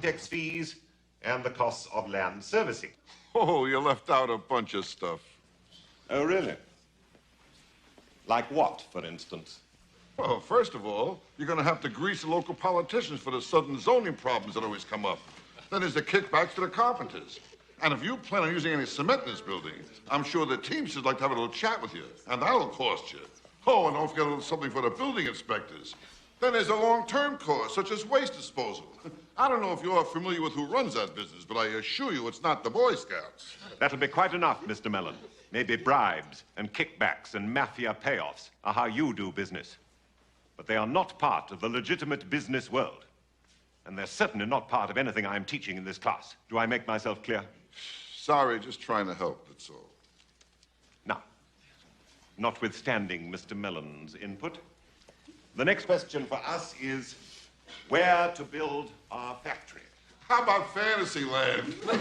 architect's fees, and the costs of land servicing. Oh, you left out a bunch of stuff. Oh, really? Like what, for instance? Well, first of all, you're going to have to grease the local politicians for the sudden zoning problems that always come up. Then there's the kickbacks to the carpenters. And if you plan on using any cement in this building, I'm sure the Teamsters would like to have a little chat with you, and that'll cost you. Oh, and don't forget a little something for the building inspectors. Then there's a long-term cost, such as waste disposal. I don't know if you're familiar with who runs that business, but I assure you it's not the Boy Scouts. That'll be quite enough, Mr. Mellon. Maybe bribes and kickbacks and mafia payoffs are how you do business. But they are not part of the legitimate business world. And they're certainly not part of anything I'm teaching in this class. Do I make myself clear? Sorry, just trying to help, that's all. Now, notwithstanding Mr. Mellon's input, the next question for us is where to build our factory. How about Fantasyland? All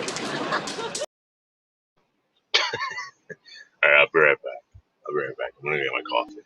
right, I'll be right back. I'm gonna get my coffee.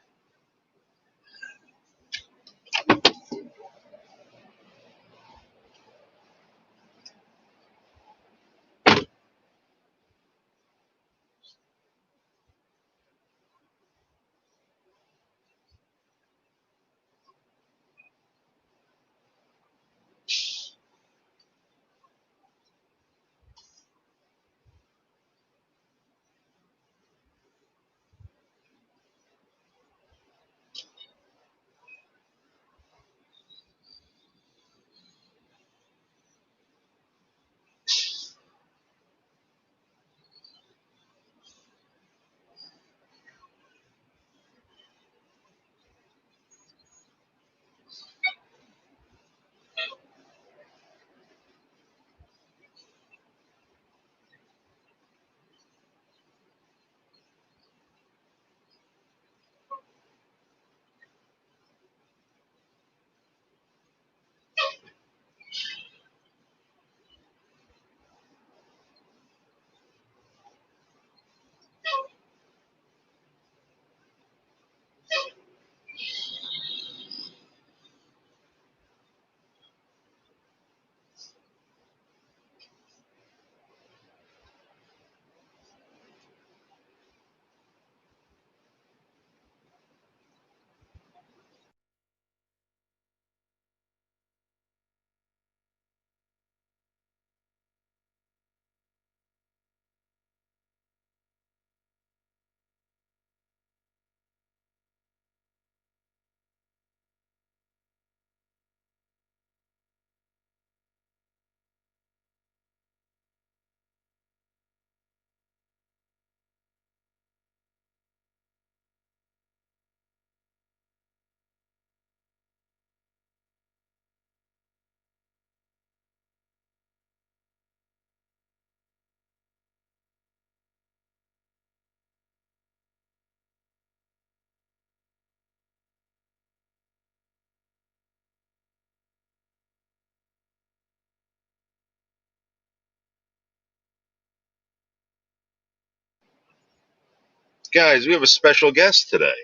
Guys, we have a special guest today.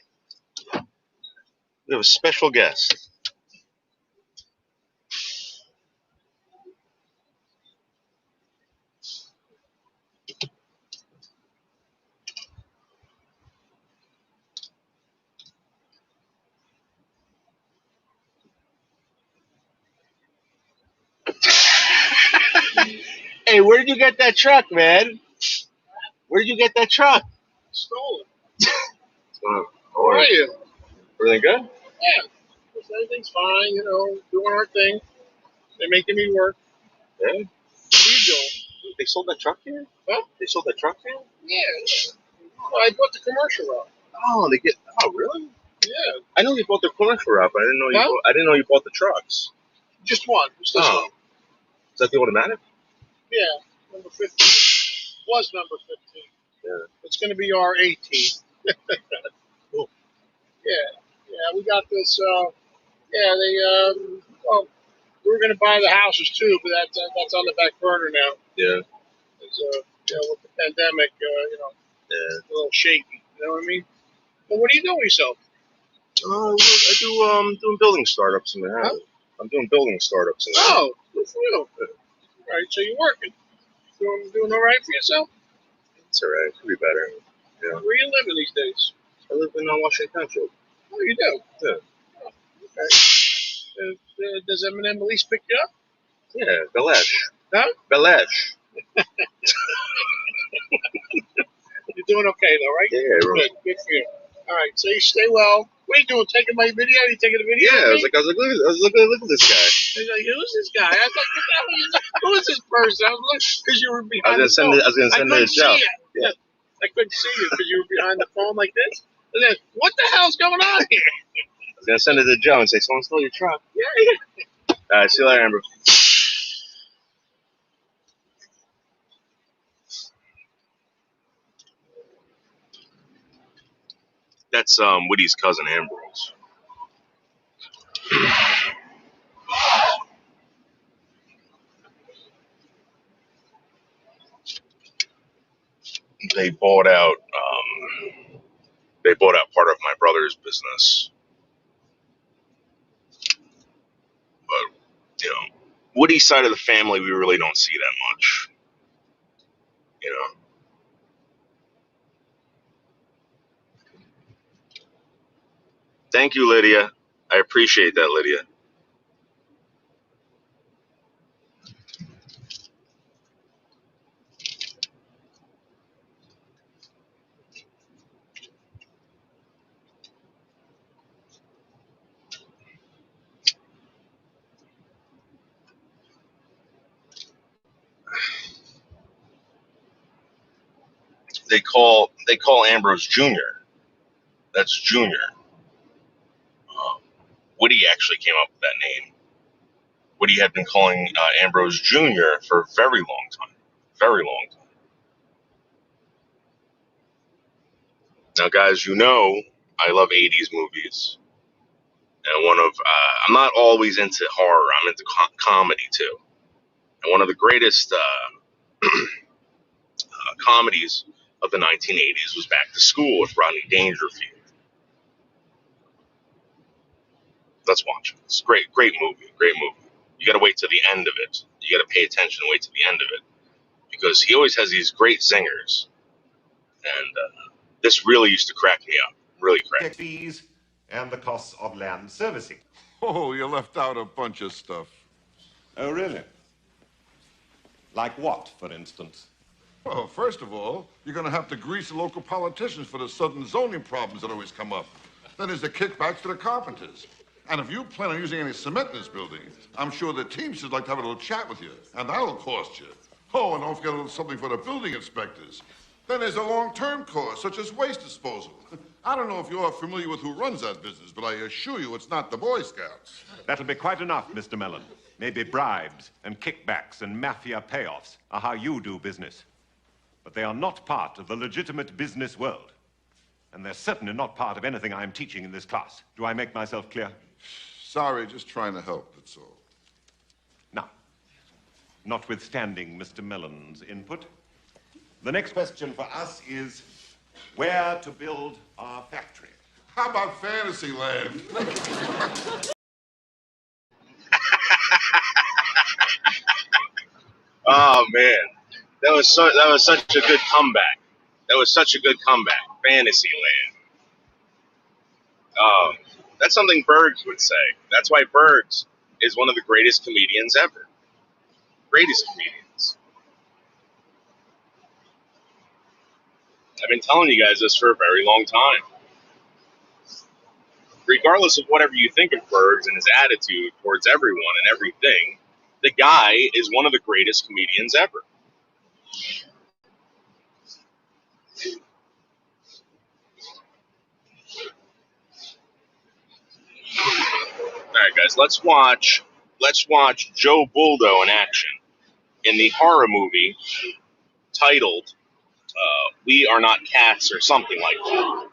We have a special guest. Hey, where did you get that truck, man? Where did you get that truck? Stolen. How are you? Everything good? Yeah. Everything's fine, you know, doing our thing. They're making me work. Yeah. What are you doing? They sold that truck here? Huh? They sold that truck here? Yeah. Well, I bought the commercial route. Oh, they get. Oh, really? Yeah. I know you bought the commercial route, but I didn't know you. Huh? I didn't know you bought the trucks. Just one. Just this one. Is that the automatic? Yeah. Number 15. Was number 15. Yeah. It's going to be our 18. Cool. Yeah. Yeah, we got this. Well, we were going to buy the houses too, but that's on the back burner now. Yeah. It's, with the pandemic, Yeah. a little shaky. You know what I mean? But what are you doing yourself? I do doing building startups in the house. Huh? I'm doing building startups in the house. Oh, good for you. All right, so you're working. Doing all right for yourself? It's all right. Could be better. Yeah. Where you living these days? I live in Washington County. Oh, you do? Yeah. Oh, okay. Does Eminem at least pick you up? Yeah, Belesh. Huh? Belesh. You're doing okay, though, right? Yeah, Good. Good for you. All right, so you stay well. What are you doing? Taking my video? You taking a video? Yeah, of I me? was looking, look at this guy. I was like, who's this guy? I was like, what the hell is this? Who is this person? I was looking because you were I behind was the gonna phone. send it to Joe. See it. Yeah. I couldn't see you because you were behind the phone like this. And then, what the hell's going on here? I was gonna send it to Joe and say, "Someone stole your truck." Yeah. All right, see you later, Amber. That's Woody's cousin Ambrose. They bought out. They bought out part of my brother's business, but you know, Woody's side of the family, we really don't see that much. You know, thank you, Lydia. I appreciate that, Lydia. They call Ambrose Junior. That's Junior. Woody actually came up with that name. Woody had been calling Ambrose Junior for a very long time. Very long time. Now, guys, you know I love 80s movies. And I'm not always into horror, I'm into comedy too. And one of the greatest comedies of the 1980s was Back to School with Rodney Dangerfield. Let's watch it. It's a great movie. Great movie. You got to wait to the end of it. You got to pay attention and wait to the end of it because he always has these great zingers. And this really used to crack me up. Really cracked. Fees and the costs of land servicing. Oh, you left out a bunch of stuff. Oh, really? Like what, for instance? Well, first of all, you're going to have to grease the local politicians for the sudden zoning problems that always come up. Then there's the kickbacks to the carpenters. And if you plan on using any cement in this building, I'm sure the Teamsters would like to have a little chat with you, and that'll cost you. Oh, and don't forget a little something for the building inspectors. Then there's a long-term cost, such as waste disposal. I don't know if you're familiar with who runs that business, but I assure you it's not the Boy Scouts. That'll be quite enough, Mr. Mellon. Maybe bribes and kickbacks and mafia payoffs are how you do business. But they are not part of the legitimate business world. And they're certainly not part of anything I'm teaching in this class. Do I make myself clear? Sorry, just trying to help, that's all. Now, notwithstanding Mr. Mellon's input, the next question for us is where to build our factory. How about Fantasyland? Oh man, that was such a good comeback. That was such a good comeback. Fantasyland. That's something Bergs would say. That's why Bergs is one of the greatest comedians ever. Greatest comedians. I've been telling you guys this for a very long time. Regardless of whatever you think of Bergs and his attitude towards everyone and everything, the guy is one of the greatest comedians ever. All right, guys, let's watch Joe Buldo in action in the horror movie titled "We Are Not Cats" or something like that.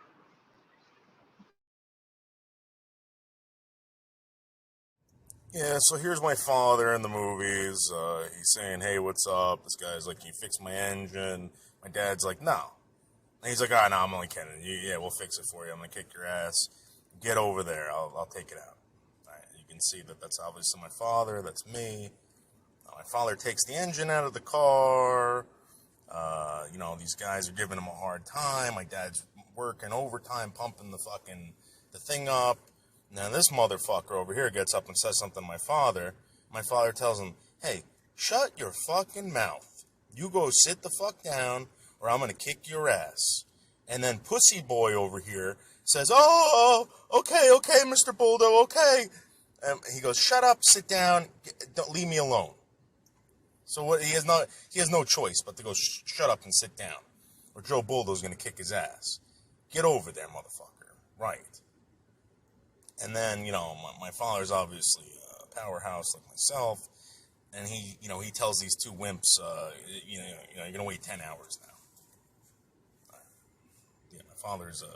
Yeah, so here's my father in the movies. He's saying, "Hey, what's up?" This guy's like, "Can you fix my engine?" My dad's like, "No." And he's like, "Ah, no, I'm only kidding. Yeah, we'll fix it for you. I'm gonna kick your ass. Get over there. I'll take it out." All right, you can see that that's obviously my father. That's me. My father takes the engine out of the car. These guys are giving him a hard time. My dad's working overtime, pumping the thing up. Now this motherfucker over here gets up and says something to my father. My father tells him, hey, shut your fucking mouth. You go sit the fuck down or I'm going to kick your ass. And then Pussy Boy over here says, oh, okay, Mr. Buldo, okay. He goes, shut up, sit down, don't leave me alone. So what? He has no choice but to go shut up and sit down, or Joe Buldo's gonna kick his ass. Get over there, motherfucker. Right. And then my father's obviously a powerhouse like myself, and he tells these two wimps, you're gonna wait 10 hours now. Yeah, my father's a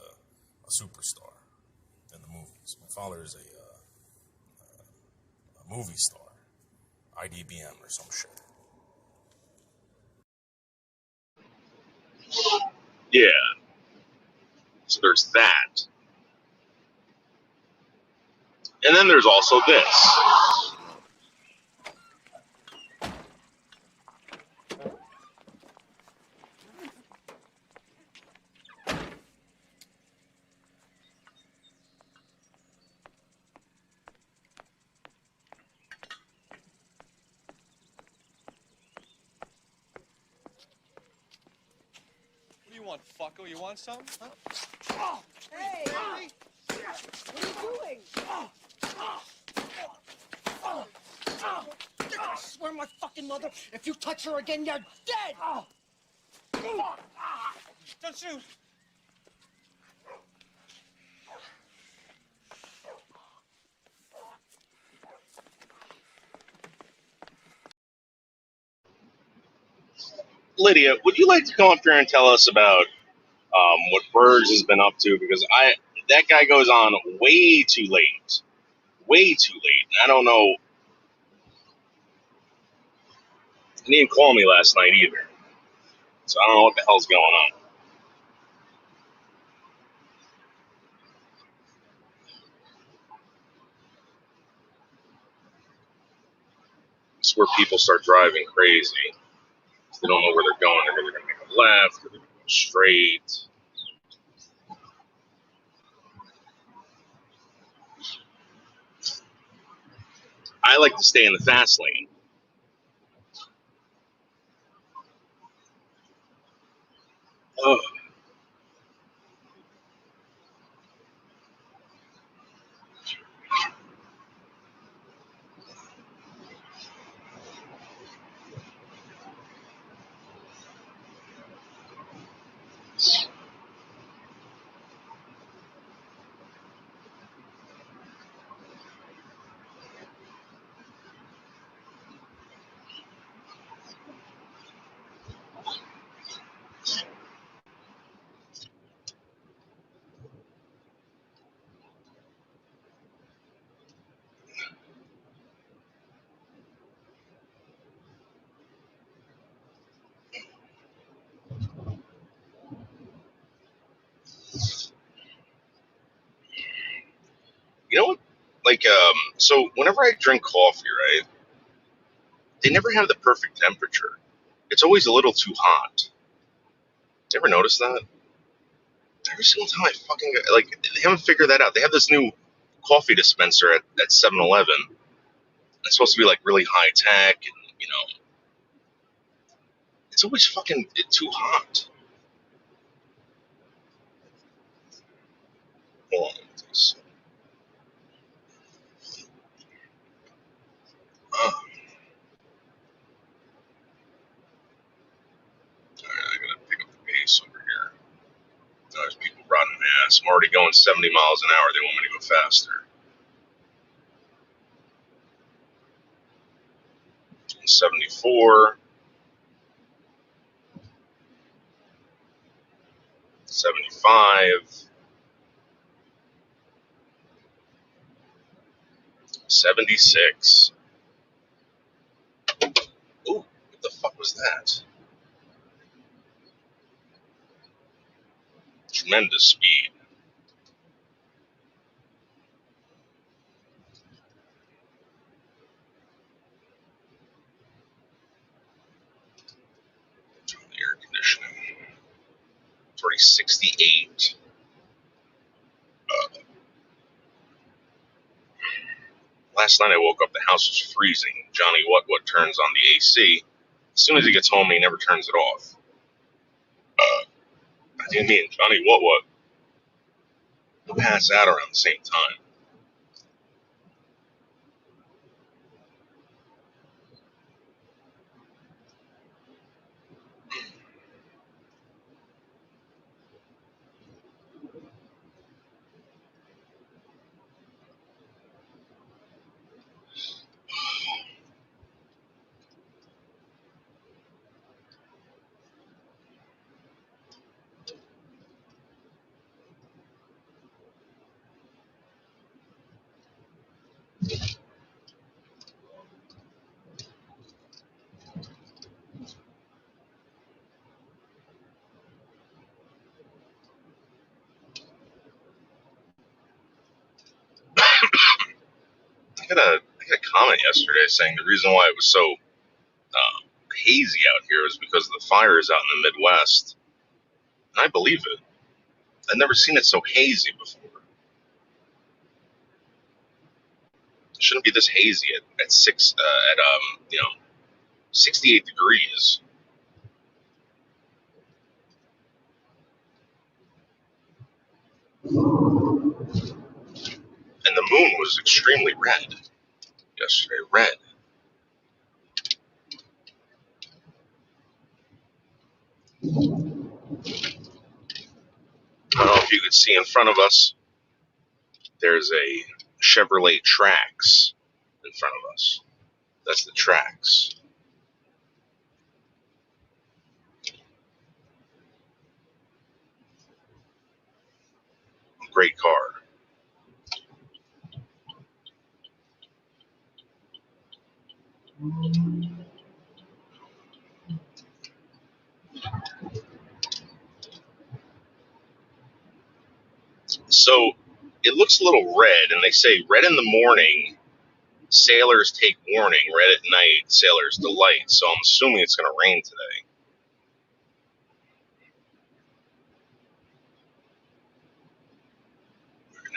superstar in the movies. My father is a movie star, IDBM or some shit. Yeah. So there's that. And then there's also this. What do you want, fucko? You want something? Huh? Oh, hey! What are you doing? I swear my fucking mother, if you touch her again, you're dead! Don't shoot! Lydia, would you like to come up here and tell us about what Bergs has been up to? Because that guy goes on way too late. Way too late. I don't know. He didn't call me last night either. So I don't know what the hell's going on. It's where people start driving crazy. They don't know where they're going. They're going to make a left. They're going to go straight. I like to stay in the fast lane. Oh. You know what? So whenever I drink coffee, right, they never have the perfect temperature. It's always a little too hot. You ever notice that? Every single time I fucking they haven't figured that out. They have this new coffee dispenser at 7-Eleven. It's supposed to be like really high tech, and it's always fucking too hot. Hold on. Alright, I gotta pick up the pace over here. There's people riding my ass. I'm already going 70 miles an hour. They want me to go faster. 74, 75, 76. Ooh, what the fuck was that? Tremendous speed. 68. Last night I woke up, the house was freezing. Johnny What turns on the AC. As soon as he gets home, he never turns it off. I didn't mean Johnny What. He'll pass out around the same time. I got a comment yesterday saying the reason why it was so hazy out here is because of the fires out in the Midwest. And I believe it. I've never seen it so hazy before. It shouldn't be this hazy at 68 degrees. And the moon was extremely red yesterday. Red. I don't know if you could see in front of us. There's a Chevrolet Trax in front of us. That's the Trax. Great car. So it looks a little red, and they say red in the morning, sailors take warning. Red at night, sailors delight. So I'm assuming it's going to rain today.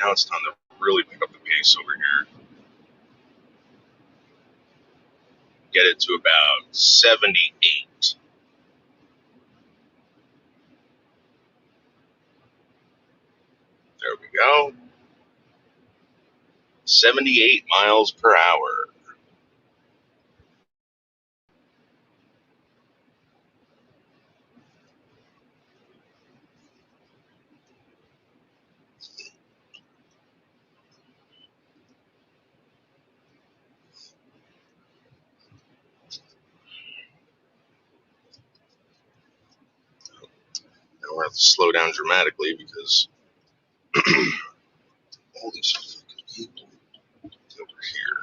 Now it's time to really pick up the pace over here. Get it to about 78. There we go. 78 miles per hour. Now we're going to have to slow down dramatically because all these fucking people over here.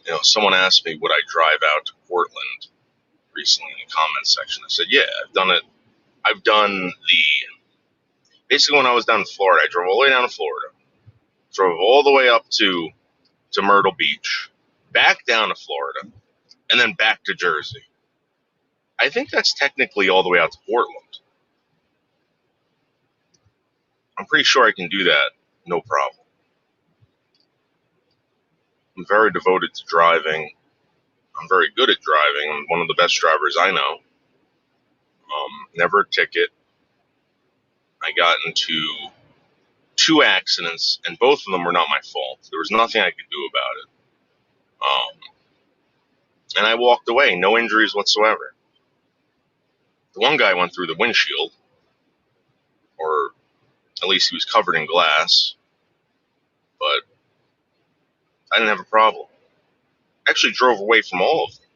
You know, someone asked me would I drive out to Portland recently in the comments section. I said, yeah, I've done it. I've done basically when I was down in Florida, I drove all the way down to Florida, drove all the way up to Myrtle Beach, back down to Florida, and then back to Jersey. I think that's technically all the way out to Portland. I'm pretty sure I can do that, no problem. I'm very devoted to driving. I'm very good at driving. I'm one of the best drivers I know. Never a ticket. I got into 2 accidents, and both of them were not my fault. There was nothing I could do about it. And I walked away, no injuries whatsoever. The one guy went through the windshield, or at least he was covered in glass, but I didn't have a problem. I actually drove away from all of them.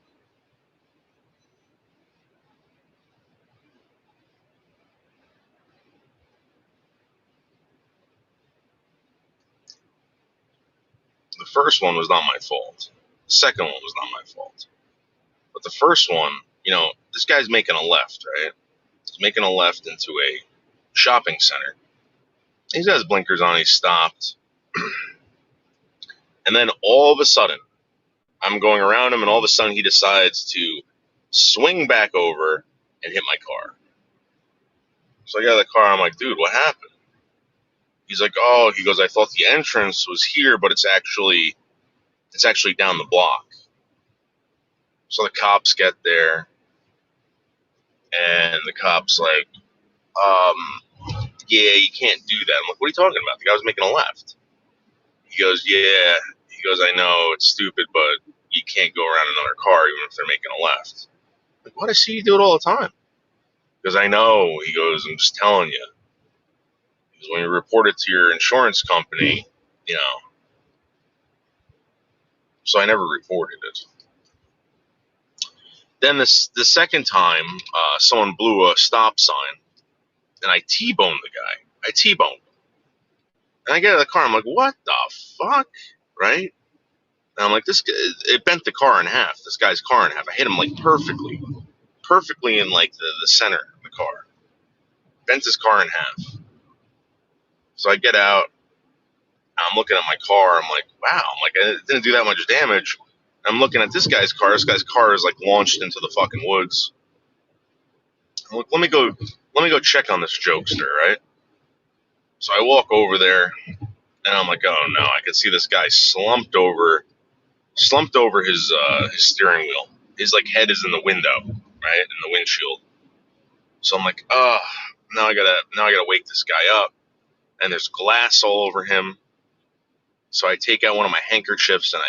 The first one was not my fault. The second one was not my fault. But the first one, you know, this guy's making a left, right? He's making a left into a shopping center. He's got his blinkers on, he's stopped. And then all of a sudden, I'm going around him, and all of a sudden he decides to swing back over and hit my car. So I got out of the car. I'm like, dude, what happened? He's like, oh, he goes, I thought the entrance was here, but it's actually down the block. So the cops get there, and the cops like, yeah, you can't do that. I'm like, what are you talking about? The guy was making a left. He goes, yeah. He goes, I know it's stupid, but you can't go around another car even if they're making a left. I'm like, what? I see you do it all the time. Because I know. He goes, I'm just telling you. Because when you report it to your insurance company, you know. So I never reported it. Then the second time, someone blew a stop sign, and I T-boned the guy. I T-boned. And I get out of the car. I'm like, what the fuck? Right? And I'm like, it bent the car in half. This guy's car in half. I hit him like perfectly in like the center of the car. Bent his car in half. So I get out. I'm looking at my car. I'm like, wow. I'm like, I didn't do that much damage. I'm looking at this guy's car. This guy's car is like launched into the fucking woods. I'm like, let me go check on this jokester, right? So I walk over there, and I'm like, oh no, I can see this guy slumped over his steering wheel. His like head is in the window, right, in the windshield. So I'm like, now I gotta wake this guy up, and there's glass all over him. So I take out one of my handkerchiefs and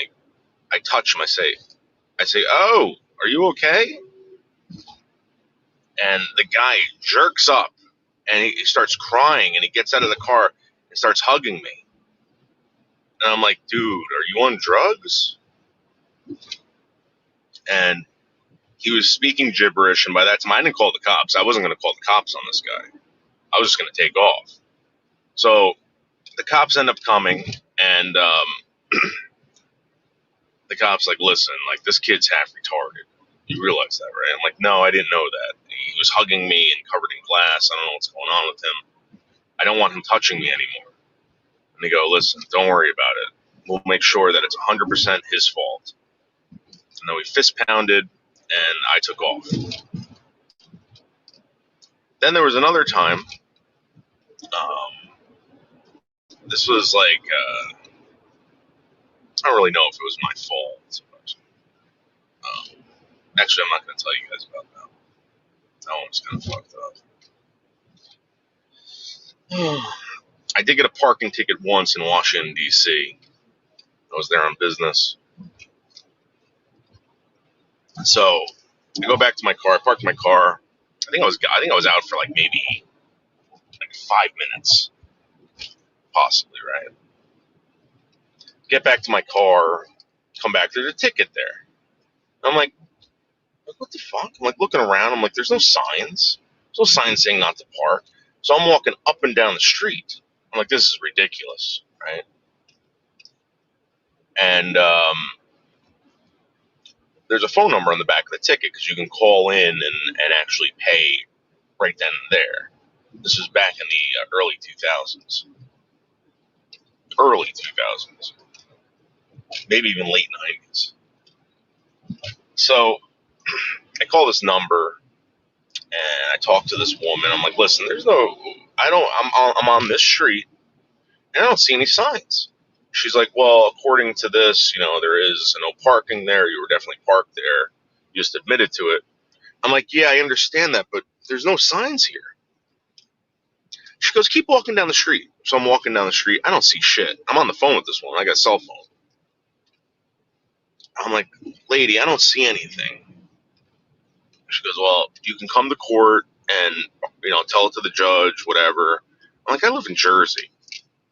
I touch him. I say, oh, are you okay? And the guy jerks up and he starts crying and he gets out of the car and starts hugging me. And I'm like, dude, are you on drugs? And he was speaking gibberish, and by that time I didn't call the cops. I wasn't going to call the cops on this guy. I was just going to take off. So the cops end up coming, and the cops like, listen, like this kid's half retarded. You realize that, right? I'm like, no, I didn't know that. He was hugging me and covered in glass. I don't know what's going on with him. I don't want him touching me anymore. And they go, listen, don't worry about it. We'll make sure that it's 100% his fault. And then we fist pounded, and I took off. Then there was another time. This was like, I don't really know if it was my fault. Actually, I'm not going to tell you guys about that. That one was kind of fucked up. I did get a parking ticket once in Washington, D.C. I was there on business. So I go back to my car. I parked my car. I think I was out for like maybe like 5 minutes, possibly, right? Get back to my car, come back. There's a ticket there. I'm like, what the fuck? I'm like looking around. I'm like, there's no signs. There's no signs saying not to park. So I'm walking up and down the street. I'm like, this is ridiculous, right? And there's a phone number on the back of the ticket because you can call in and actually pay right then and there. This was back in the early 2000s. Early 2000s. Maybe even late 90s. So I call this number and I talk to this woman. I'm like, listen, I'm on this street and I don't see any signs. She's like, well, according to this, there is no parking there. You were definitely parked there. You just admitted to it. I'm like, yeah, I understand that, but there's no signs here. She goes, keep walking down the street. So I'm walking down the street. I don't see shit. I'm on the phone with this woman. I got a cell phone. I'm like, lady, I don't see anything. She goes, well, you can come to court and, tell it to the judge, whatever. I'm like, I live in Jersey.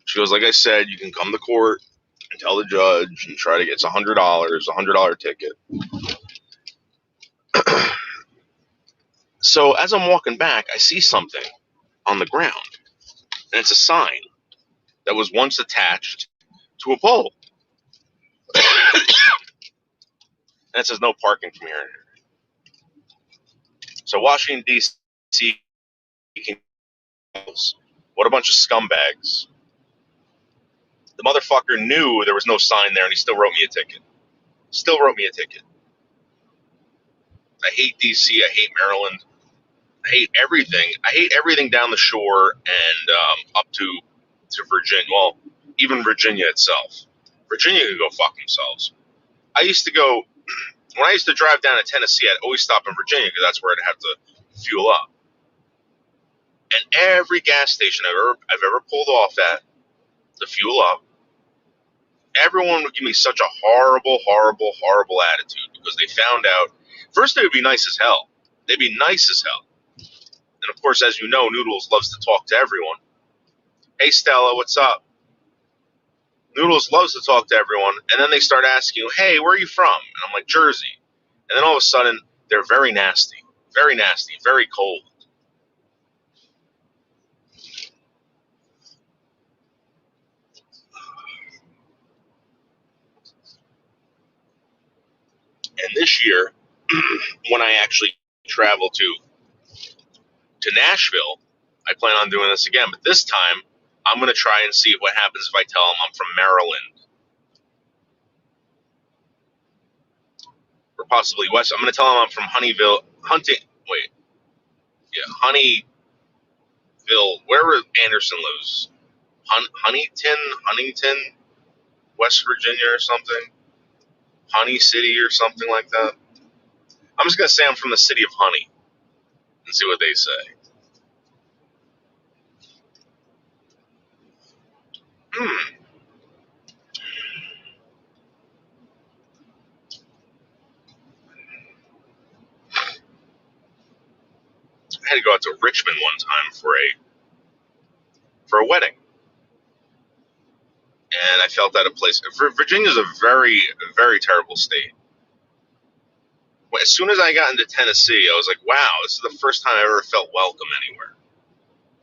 She goes, like I said, you can come to court and tell the judge and try to get, it's $100 ticket. So as I'm walking back, I see something on the ground. And it's a sign that was once attached to a pole. And it says no parking from here. So Washington, D.C. What a bunch of scumbags. The motherfucker knew there was no sign there and he still wrote me a ticket. I hate D.C. I hate Maryland. I hate everything. I hate everything down the shore and up to Virginia. Well, even Virginia itself. Virginia could go fuck themselves. I used to go when I used to drive down to Tennessee. I'd always stop in Virginia because that's where I'd have to fuel up. And every gas station I've ever pulled off at to fuel up, everyone would give me such a horrible, horrible, horrible attitude because they found out. First, they would be nice as hell. They'd be nice as hell. And of course, as you know, Noodles loves to talk to everyone. Hey, Stella, what's up? Noodles loves to talk to everyone. And then they start asking you, hey, where are you from? And I'm like, Jersey. And then all of a sudden, they're very nasty, very cold. And this year, when I actually travel to Nashville, I plan on doing this again. But this time, I'm going to try and see what happens if I tell them I'm from Maryland or possibly West. I'm going to tell them I'm from Honeyville. Wherever Anderson lives. Huntington, West Virginia or something. Honey City or something like that. I'm just going to say I'm from the city of Honey and see what they say. I had to go out to Richmond one time for a wedding. And I felt out of place. Virginia's a very, very terrible state. As soon as I got into Tennessee, I was like, wow, this is the first time I ever felt welcome anywhere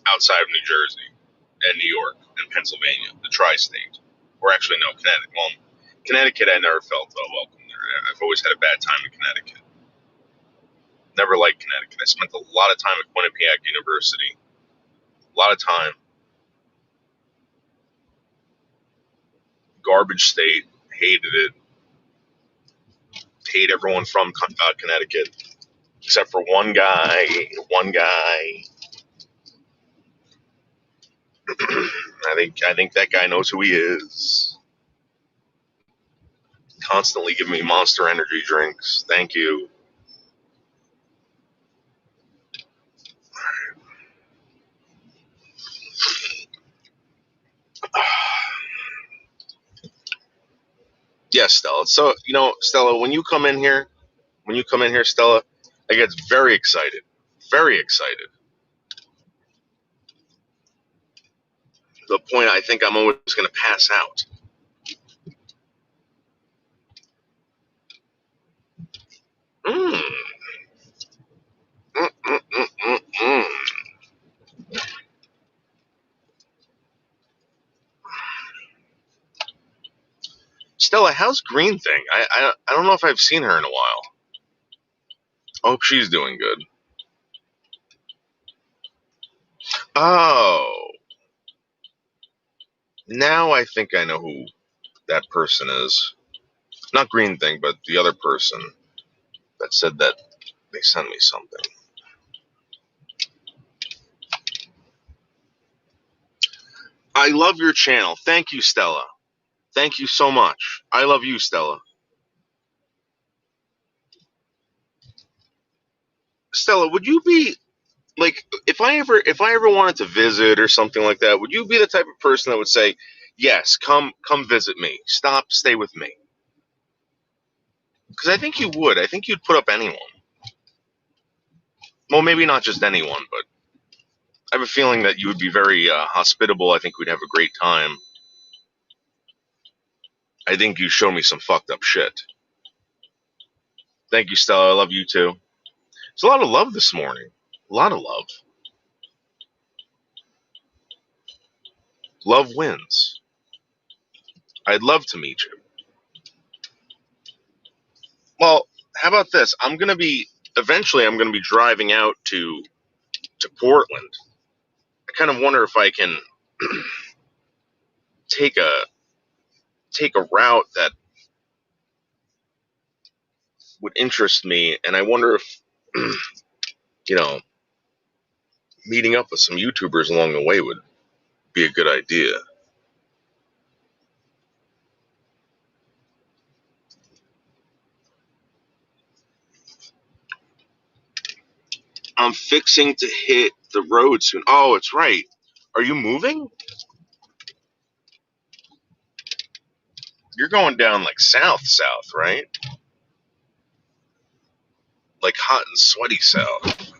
outside of New Jersey and New York and Pennsylvania, the tri-state. Or actually, no, Connecticut. Well, Connecticut, I never felt welcome there. I've always had a bad time in Connecticut. Never liked Connecticut. I spent a lot of time at Quinnipiac University. A lot of time. Garbage state. Hated it. Hate everyone from Connecticut. Except for one guy. I think that guy knows who he is. Constantly giving me Monster Energy drinks. Thank you. Yes, Stella. So, Stella, when you come in here, Stella, I get very excited. Very excited. To the point I think I'm always going to pass out. Mm. Mm, mm, mm, mm, mm. Stella, how's Green Thing? I don't know if I've seen her in a while. I hope she's doing good. Oh. Now I think I know who that person is. Not Green Thing, but the other person that said that they sent me something. I love your channel. Thank you, Stella. Thank you so much. I love you, Stella. Stella, would you be like if I ever wanted to visit or something like that, would you be the type of person that would say, "Yes, come visit me. Stay with me"? Because I think you would. I think you'd put up anyone. Well, maybe not just anyone, but I have a feeling that you would be very hospitable. I think we'd have a great time. I think you showed me some fucked up shit. Thank you, Stella. I love you too. There's a lot of love this morning. A lot of love. Love wins. I'd love to meet you. Well, how about this? Eventually I'm gonna be driving out to Portland. I kind of wonder if I can take a route that would interest me, and I wonder if you know meeting up with some YouTubers along the way would be a good idea. I'm fixing to hit the road soon. Oh, it's right. Are you moving? You're going down like south, right? Like hot and sweaty south.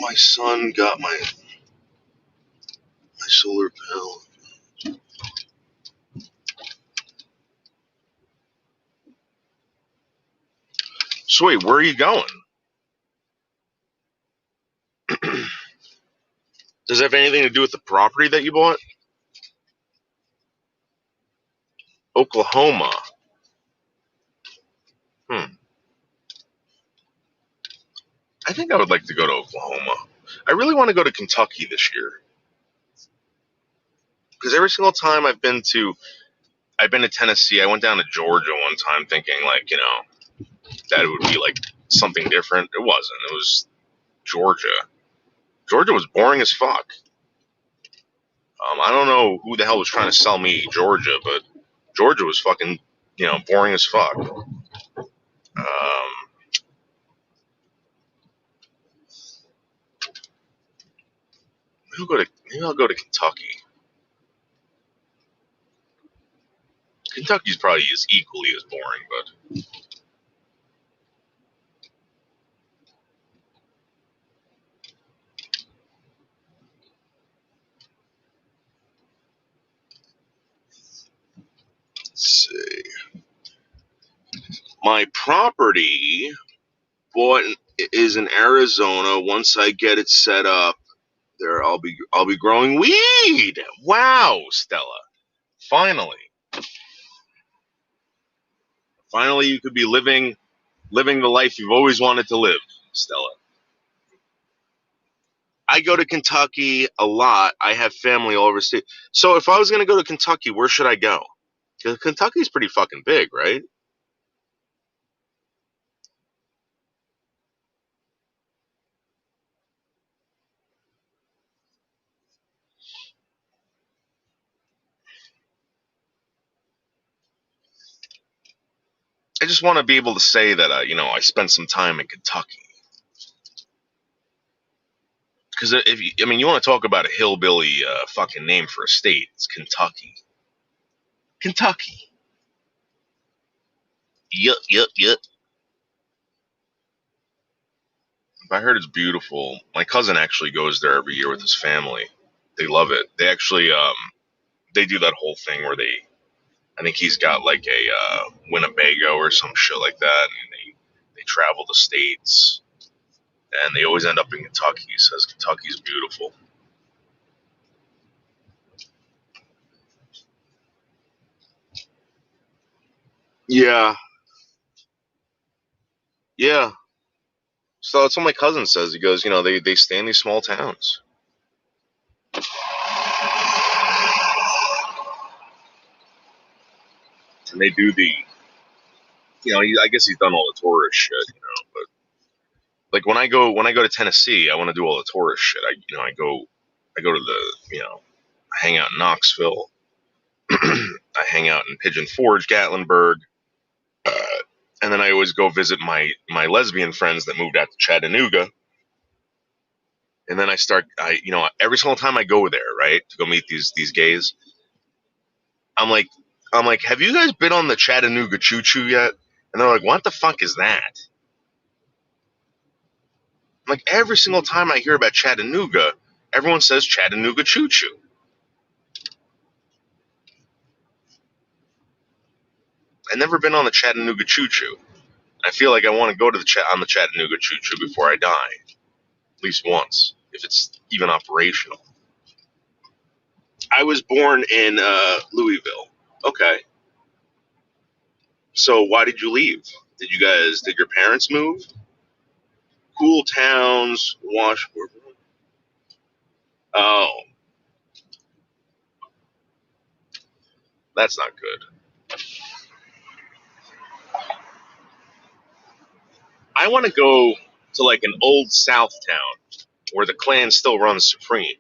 My son got my solar panel. So wait, where are you going? Does it have anything to do with the property that you bought? Oklahoma. I think I would like to go to Oklahoma. I really want to go to Kentucky this year. Because every single time I've been to Tennessee, I went down to Georgia one time thinking like, that it would be like something different. It wasn't. It was Georgia. Georgia was boring as fuck. I don't know who the hell was trying to sell me Georgia, but Georgia was fucking, boring as fuck. Maybe I'll go to Kentucky. Kentucky's probably as equally as boring, but let's see. My property bought is in Arizona. Once I get it set up, there I'll be growing weed. Wow, Stella. Finally you could be living the life you've always wanted to live, Stella. I go to Kentucky a lot. I have family all over the state. So if I was going to go to Kentucky, where should I go? Because Kentucky's pretty fucking big, right? I just want to be able to say that, I spent some time in Kentucky. Because you want to talk about a hillbilly fucking name for a state, it's Kentucky. Kentucky. Yup, yup, yup. I heard it's beautiful. My cousin actually goes there every year with his family. They love it. They actually, they do that whole thing where I think he's got like a Winnebago or some shit like that, and they travel the states, and they always end up in Kentucky. He says Kentucky's beautiful. Yeah, yeah. So that's what my cousin says. He goes, they stay in these small towns. And they do I guess he's done all the tourist shit, but like when I go to Tennessee, I want to do all the tourist shit. I go to I hang out in Knoxville. I hang out in Pigeon Forge, Gatlinburg. And then I always go visit my lesbian friends that moved out to Chattanooga. And then every single time I go there, right, to go meet these gays, I'm like, have you guys been on the Chattanooga Choo Choo yet? And they're like, what the fuck is that? Like every single time I hear about Chattanooga, everyone says Chattanooga Choo Choo. I've never been on the Chattanooga Choo Choo. I feel like I want to go to on the Chattanooga Choo Choo before I die, at least once, if it's even operational. I was born in Louisville. Okay. So why did you leave? Did your parents move? Cool towns, Washburn. Oh, that's not good. I want to go to like an old South town where the Klan still runs supreme,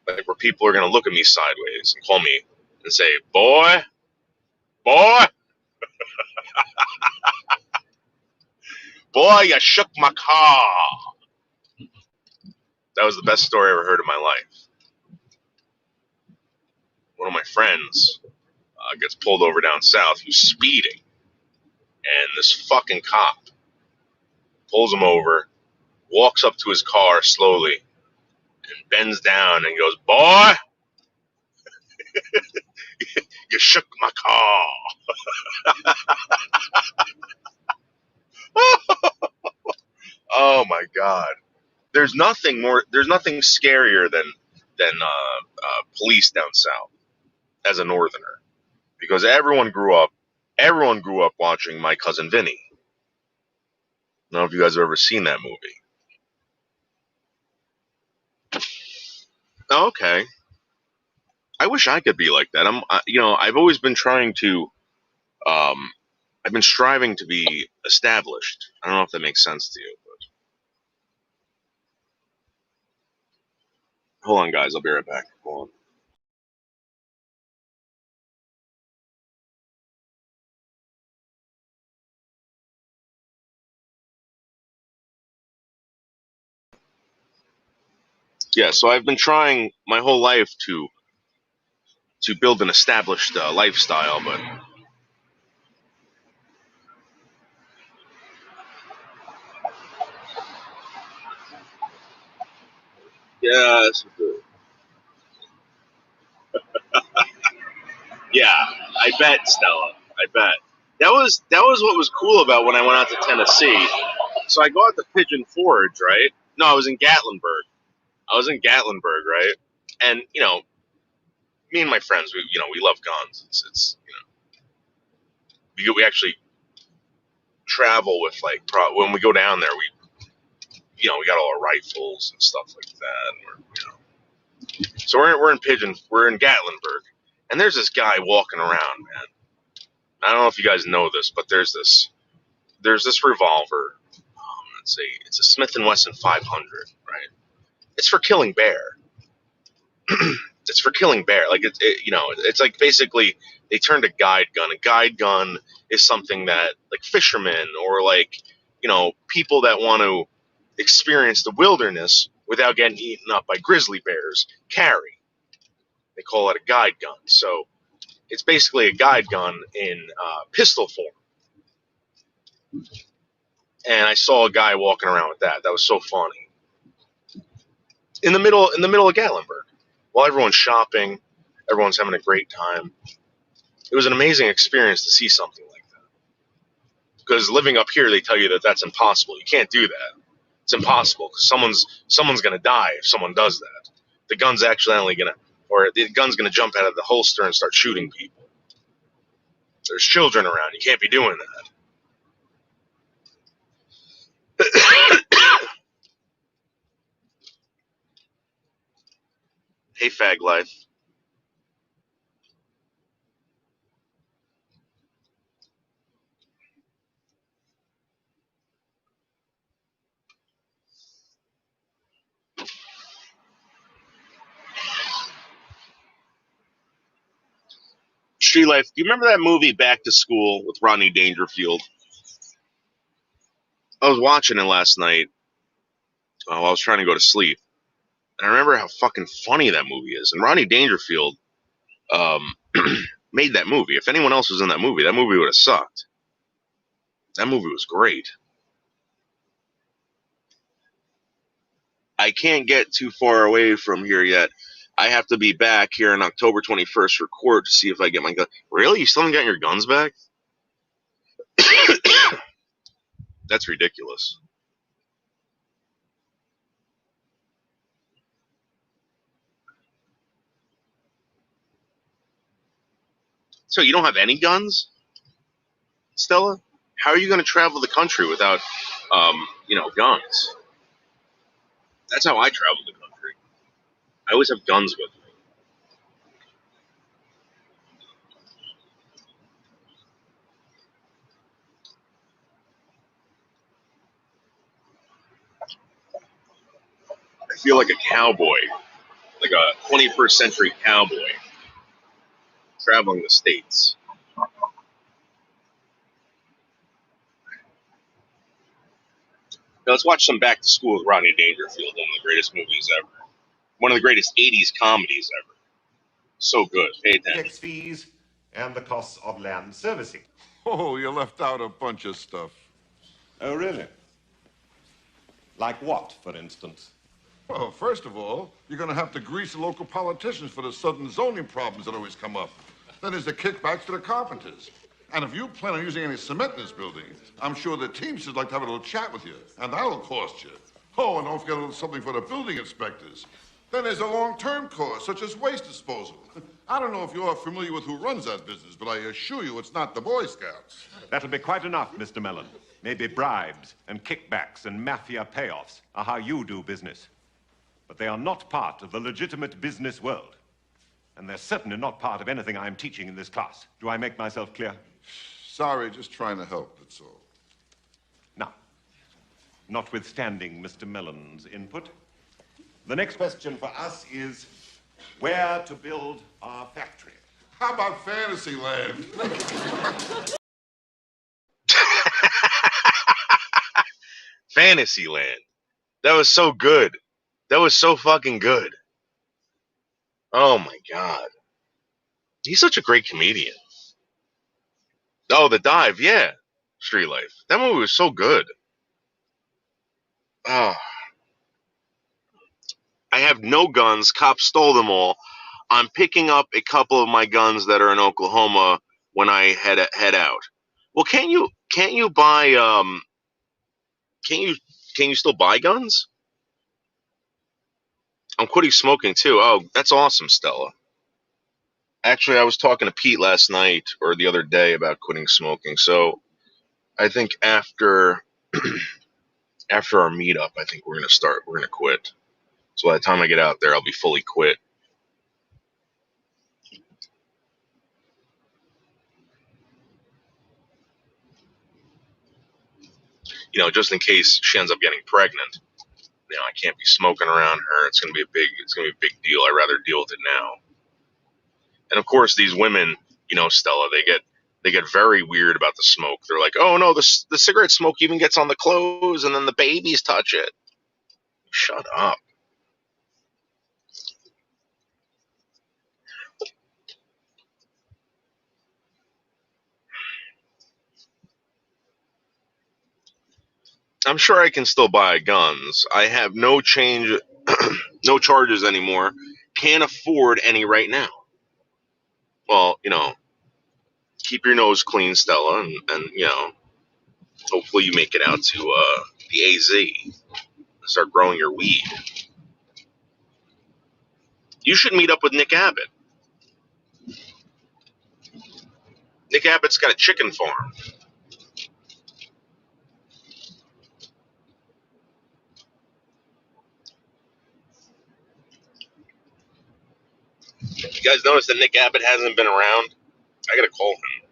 like where people are going to look at me sideways and call me and say, "Boy, boy, boy, you shook my car." That was the best story I ever heard in my life. One of my friends gets pulled over down south. He was speeding, and this fucking cop pulls him over, walks up to his car slowly, and bends down and goes, "Boy, you shook my car." Oh my god! There's nothing scarier than police down south as a northerner, because everyone grew up watching My Cousin Vinny. I don't know if you guys have ever seen that movie. Oh, okay. I wish I could be like that. I've always been trying to, um, I've been striving to be established. I don't know if that makes sense to you, but hold on, guys. I'll be right back. Hold on. Yeah, so I've been trying my whole life to build an established lifestyle, but yeah, yeah, I bet, Stella. I bet. That was what was cool about when I went out to Tennessee. So I go out to Pigeon Forge, right? No, I was in Gatlinburg. I was in Gatlinburg, right? And me and my friends, we love guns. It's we actually travel with like when we go down there, we got all our rifles and stuff like that. And so we're in we're in Gatlinburg, and there's this guy walking around, man. I don't know if you guys know this, but there's this revolver. It's a Smith and Wesson 500, right? It's for killing bear. It's for killing bear. Like it's like basically they turned a guide gun. A guide gun is something that like fishermen or like people that want to experience the wilderness without getting eaten up by grizzly bears carry. They call it a guide gun. So it's basically a guide gun in pistol form. And I saw a guy walking around with that. That was so funny. In the middle of Gatlinburg, while everyone's shopping, everyone's having a great time. It was an amazing experience to see something like that. Because living up here, they tell you that that's impossible. You can't do that. It's impossible because someone's going to die if someone does that. The gun's the gun's gonna jump out of the holster and start shooting people. There's children around. You can't be doing that. Hey, fag life. Street life. Do you remember that movie Back to School with Rodney Dangerfield? I was watching it last night while I was trying to go to sleep. And I remember how fucking funny that movie is. And Rodney Dangerfield um, made that movie. If anyone else was in that movie would have sucked. That movie was great. I can't get too far away from here yet. I have to be back here on October 21st for court to see if I get my gun. Really? You still haven't gotten your guns back? That's ridiculous. So you don't have any guns, Stella? How are you going to travel the country without, guns? That's how I travel the country. I always have guns with me. feel like a cowboy, like a 21st century cowboy traveling the states. Now let's watch some Back to School with Rodney Dangerfield, one of the greatest movies ever. One of the greatest 80s comedies ever. So good. Pay attention. Tax fees and the costs of land servicing. Oh, you left out a bunch of stuff. Oh, really? Like what, for instance? Well, first of all, you're going to have to grease the local politicians for the sudden zoning problems that always come up. Then there's the kickbacks to the carpenters. And if you plan on using any cement in this building, I'm sure the Teamsters like to have a little chat with you, and that'll cost you. Oh, and don't forget a little something for the building inspectors. Then there's a long-term cost, such as waste disposal. I don't know if you're familiar with who runs that business, but I assure you it's not the Boy Scouts. That'll be quite enough, Mr. Mellon. Maybe bribes and kickbacks and mafia payoffs are how you do business. But they are not part of the legitimate business world. And they're certainly not part of anything I'm teaching in this class. Do I make myself clear? Sorry, just trying to help, that's all. Now, notwithstanding Mr. Mellon's input, the next question for us is where to build our factory. How about Fantasyland? Fantasyland. That was so good. That was so fucking good. Oh my god. He's such a great comedian. Oh, The Dive, yeah. Street Life. That movie was so good. Oh. I have no guns. Cops stole them all. I'm picking up a couple of my guns that are in Oklahoma when I head out. Well, can't you buy can you still buy guns? I'm quitting smoking too. Oh, that's awesome, Stella. Actually, I was talking to Pete last night or the other day about quitting smoking. So I think after our meetup, I think we're gonna quit. So by the time I get out there, I'll be fully quit. You know, just in case she ends up getting pregnant. You know, I can't be smoking around her. It's gonna be a big deal. I'd rather deal with it now. And of course, these women, you know, Stella, they get very weird about the smoke. They're like, oh no, the cigarette smoke even gets on the clothes, and then the babies touch it. Shut up. I'm sure I can still buy guns. I have no change, no charges anymore. Can't afford any right now. Well, you know, keep your nose clean, Stella, and you know, hopefully you make it out to the AZ. Start growing your weed. You should meet up with Nick Abbott. Nick Abbott's got a chicken farm. You guys notice that Nick Abbott hasn't been around? I gotta call him.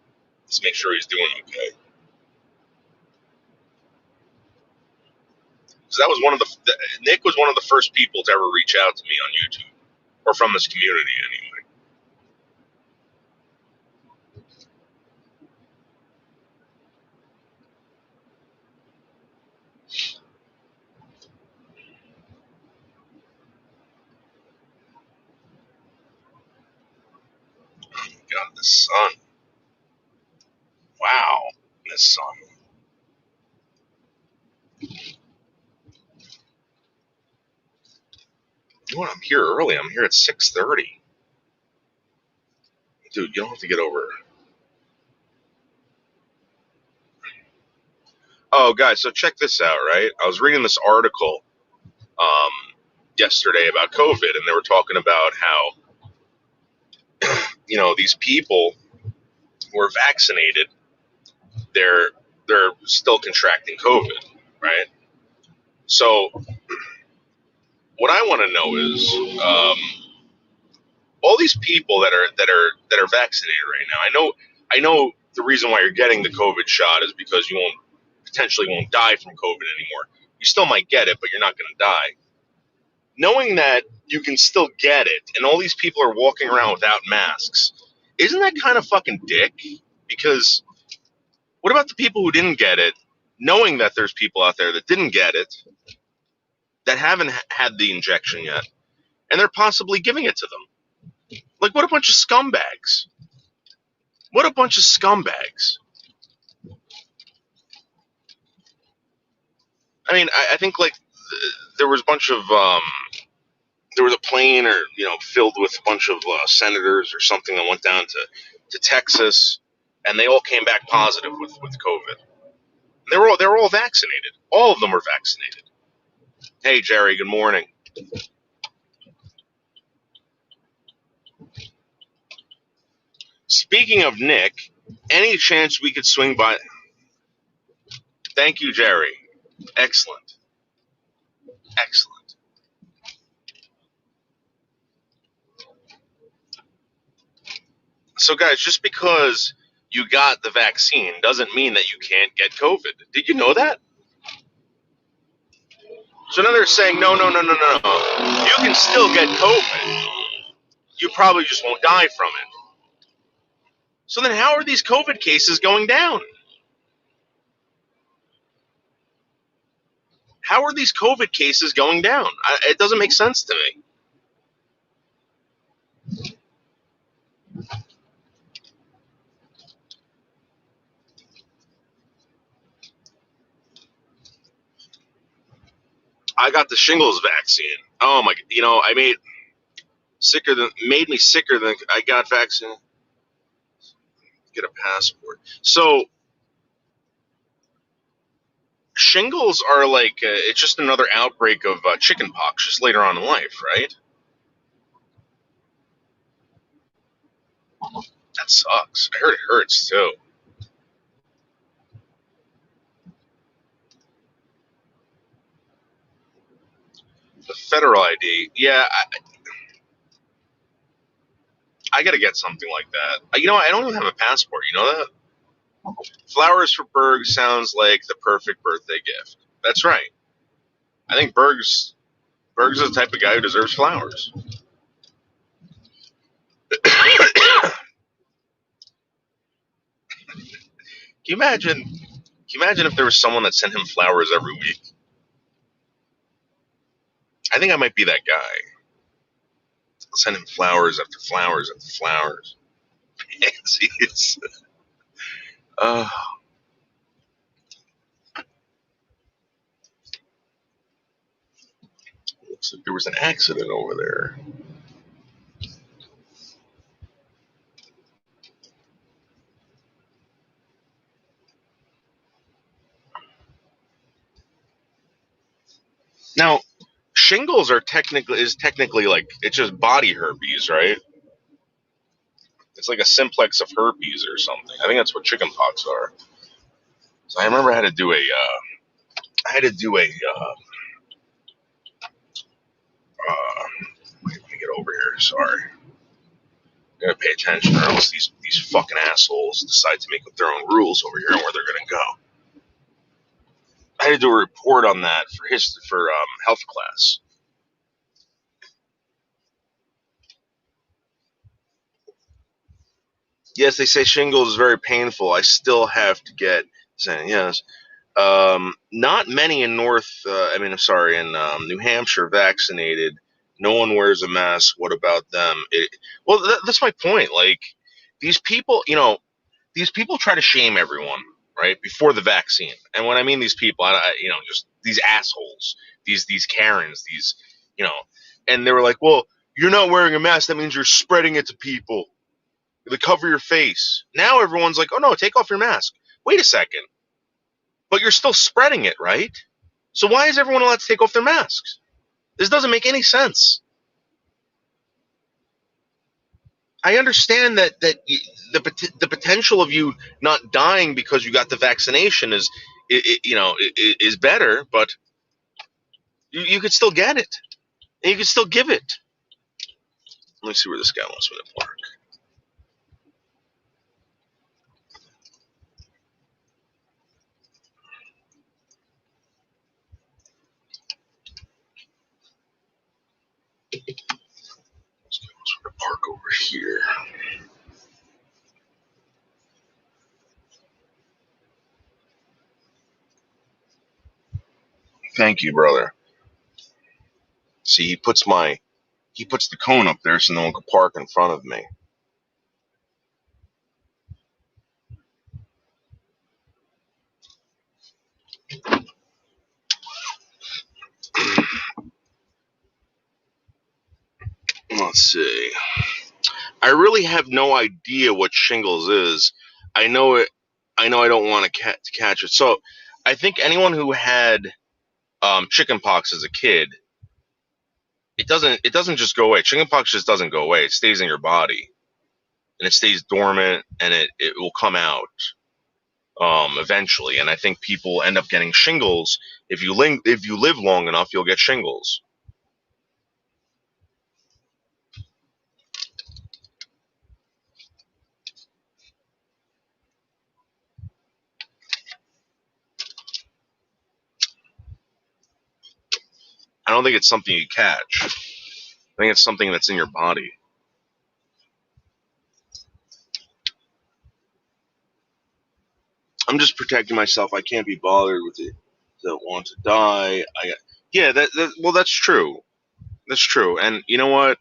Just make sure he's doing okay. So that was Nick was one of the first people to ever reach out to me on YouTube, or from this community anyway. Oh my god, the sun. Wow, the sun. You know what? I'm here early. I'm here at 6:30. Dude, you don't have to get over. Oh, guys, so check this out, right? I was reading this article yesterday about COVID, and they were talking about how, you know, these people who are vaccinated, they're still contracting COVID, right? So what I want to know is all these people that are vaccinated right now. I know the reason why you're getting the COVID shot is because you potentially won't die from COVID anymore. You still might get it, but you're not going to die. knowing that you can still get it, and all these people are walking around without masks, isn't that kind of fucking dick? Because what about the people who didn't get it, knowing that there's people out there that didn't get it, that haven't had the injection yet, and they're possibly giving it to them? Like, what a bunch of scumbags. What a bunch of scumbags. I mean, I think, like, there was a bunch of, there was a plane or, filled with a bunch of senators or something that went down to Texas, and they all came back positive with COVID. They were all vaccinated. All of them were vaccinated. Hey, Jerry, good morning. Speaking of Nick, any chance we could swing by? Thank you, Jerry. Excellent. Excellent. So, guys, just because you got the vaccine doesn't mean that you can't get COVID. Did you know that? So now they're saying, no, no, no, no, no, no. You can still get COVID. You probably just won't die from it. So then how are these COVID cases going down? How are these COVID cases going down? It doesn't make sense to me. I got the shingles vaccine. Oh my! I made me sicker than I got vaccine. Get a passport. So shingles are like it's just another outbreak of chicken pox, just later on in life, right? That sucks. I heard it hurts too. The federal ID, yeah, I got to get something like that. I don't even have a passport. You know that? Flowers for Bergs sounds like the perfect birthday gift. That's right. I think Bergs is the type of guy who deserves flowers. Can you imagine? Can you imagine if there was someone that sent him flowers every week? I think I might be that guy. I'll send him flowers after flowers after flowers. Pansies. Uh, looks like there was an accident over there. Now, shingles is technically like it's just body herpes, right? It's like a simplex of herpes or something. I think that's what chickenpox are. So I remember I had to do wait, let me get over here. Sorry. I gotta pay attention, or else these fucking assholes decide to make up their own rules over here on where they're gonna go. I had to do a report on that for health class. Yes, they say shingles is very painful. I still have to get saying yes. Not many in New Hampshire vaccinated. No one wears a mask. What about them? That's my point. Like these people, these people try to shame everyone, right, before the vaccine. And when I mean these people, just these assholes, these Karens, and they were like, well, you're not wearing a mask. That means you're spreading it to people. To cover your face. Now everyone's like, oh no, take off your mask. Wait a second. But you're still spreading it, right? So why is everyone allowed to take off their masks? This doesn't make any sense. I understand that the potential of you not dying because you got the vaccination is better, but you could still get it, and you could still give it. Let me see where this guy wants me to park. Thank you, brother. See, he puts the cone up there so no one can park in front of me. Let's see. I really have no idea what shingles is. I know it. I know I don't want to catch it. So, I think anyone who had chicken pox as a kid, it doesn't just go away. Chicken pox just doesn't go away. It stays in your body and it stays dormant, and it will come out eventually. And I think people end up getting shingles if you live long enough. You'll get shingles. I don't think it's something you catch. I think it's something that's in your body. I'm just protecting myself. I can't be bothered with it. That want to die. Yeah. Well, that's true. That's true. And you know what?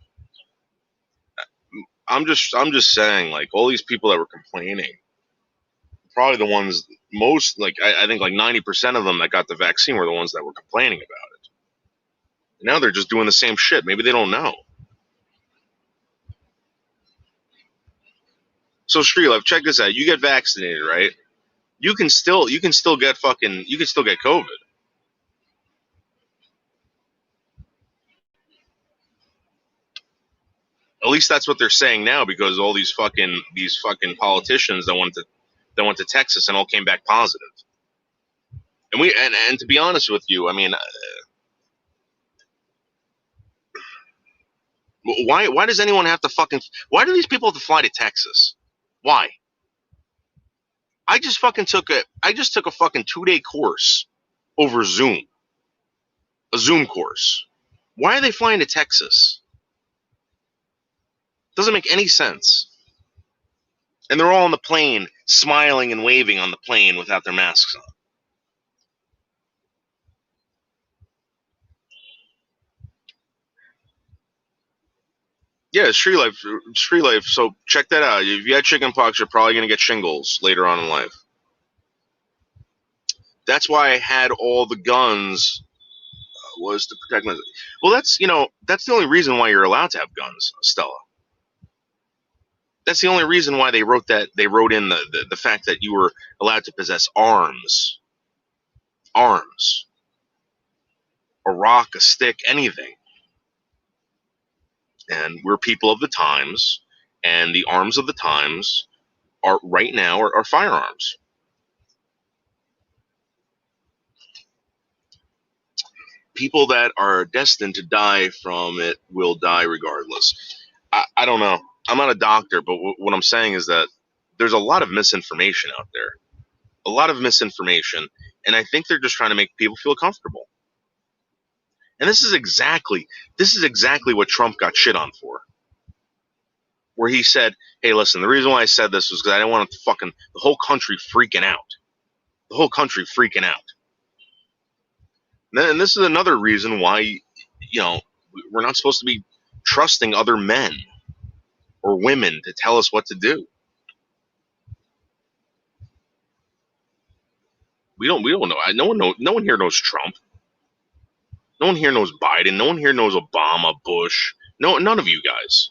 I'm just saying, like, all these people that were complaining, probably the ones most, like, I think like 90% of them that got the vaccine were the ones that were complaining about it. Now they're just doing the same shit. Maybe they don't know. So Streelov, check this out. You get vaccinated, right? You can still get COVID. At least that's what they're saying now, because all these fucking politicians that went to Texas and all came back positive. And to be honest with you, I mean, why does anyone have to why do these people have to fly to Texas? Why? I just took a fucking 2-day course over Zoom. A Zoom course. Why are they flying to Texas? Doesn't make any sense. And they're all on the plane, smiling and waving on the plane without their masks on. Yeah, street life. Street life. So check that out. If you had chickenpox, you're probably gonna get shingles later on in life. That's why I had all the guns, was to protect myself. Well, that's the only reason why you're allowed to have guns, Stella. That's the only reason why they wrote that. They wrote in the fact that you were allowed to possess arms, a rock, a stick, anything. And we're people of the times, and the arms of the times are right now are firearms. People that are destined to die from it will die regardless. I don't know. I'm not a doctor, but what I'm saying is that there's a lot of misinformation out there. A lot of misinformation. And I think they're just trying to make people feel comfortable. And this is exactly what Trump got shit on for. Where he said, hey, listen, the reason why I said this was because I didn't want the whole country freaking out. The whole country freaking out. And this is another reason why, we're not supposed to be trusting other men or women to tell us what to do. We don't know. No one here knows Trump. No one here knows Biden. No one here knows Obama, Bush. No, none of you guys.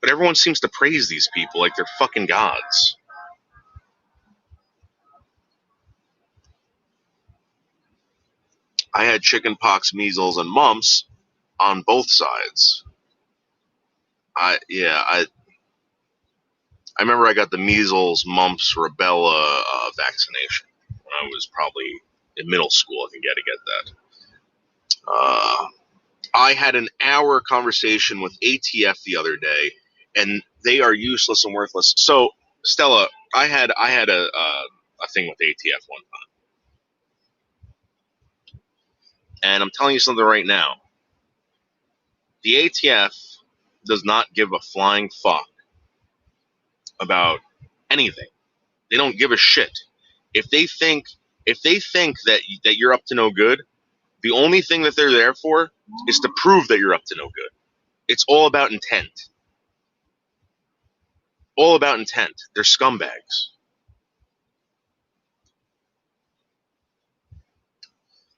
But everyone seems to praise these people like they're fucking gods. I had chickenpox, measles, and mumps on both sides. I remember I got the measles, mumps, rubella vaccination when I was probably in middle school. I think you had to get that. I had an hour conversation with ATF the other day, and they are useless and worthless. So, Stella, I had a thing with ATF one time, and I'm telling you something right now. The ATF does not give a flying fuck about anything. They don't give a shit. If they think If they think that you're up to no good, the only thing that they're there for is to prove that you're up to no good. It's all about intent. All about intent. They're scumbags.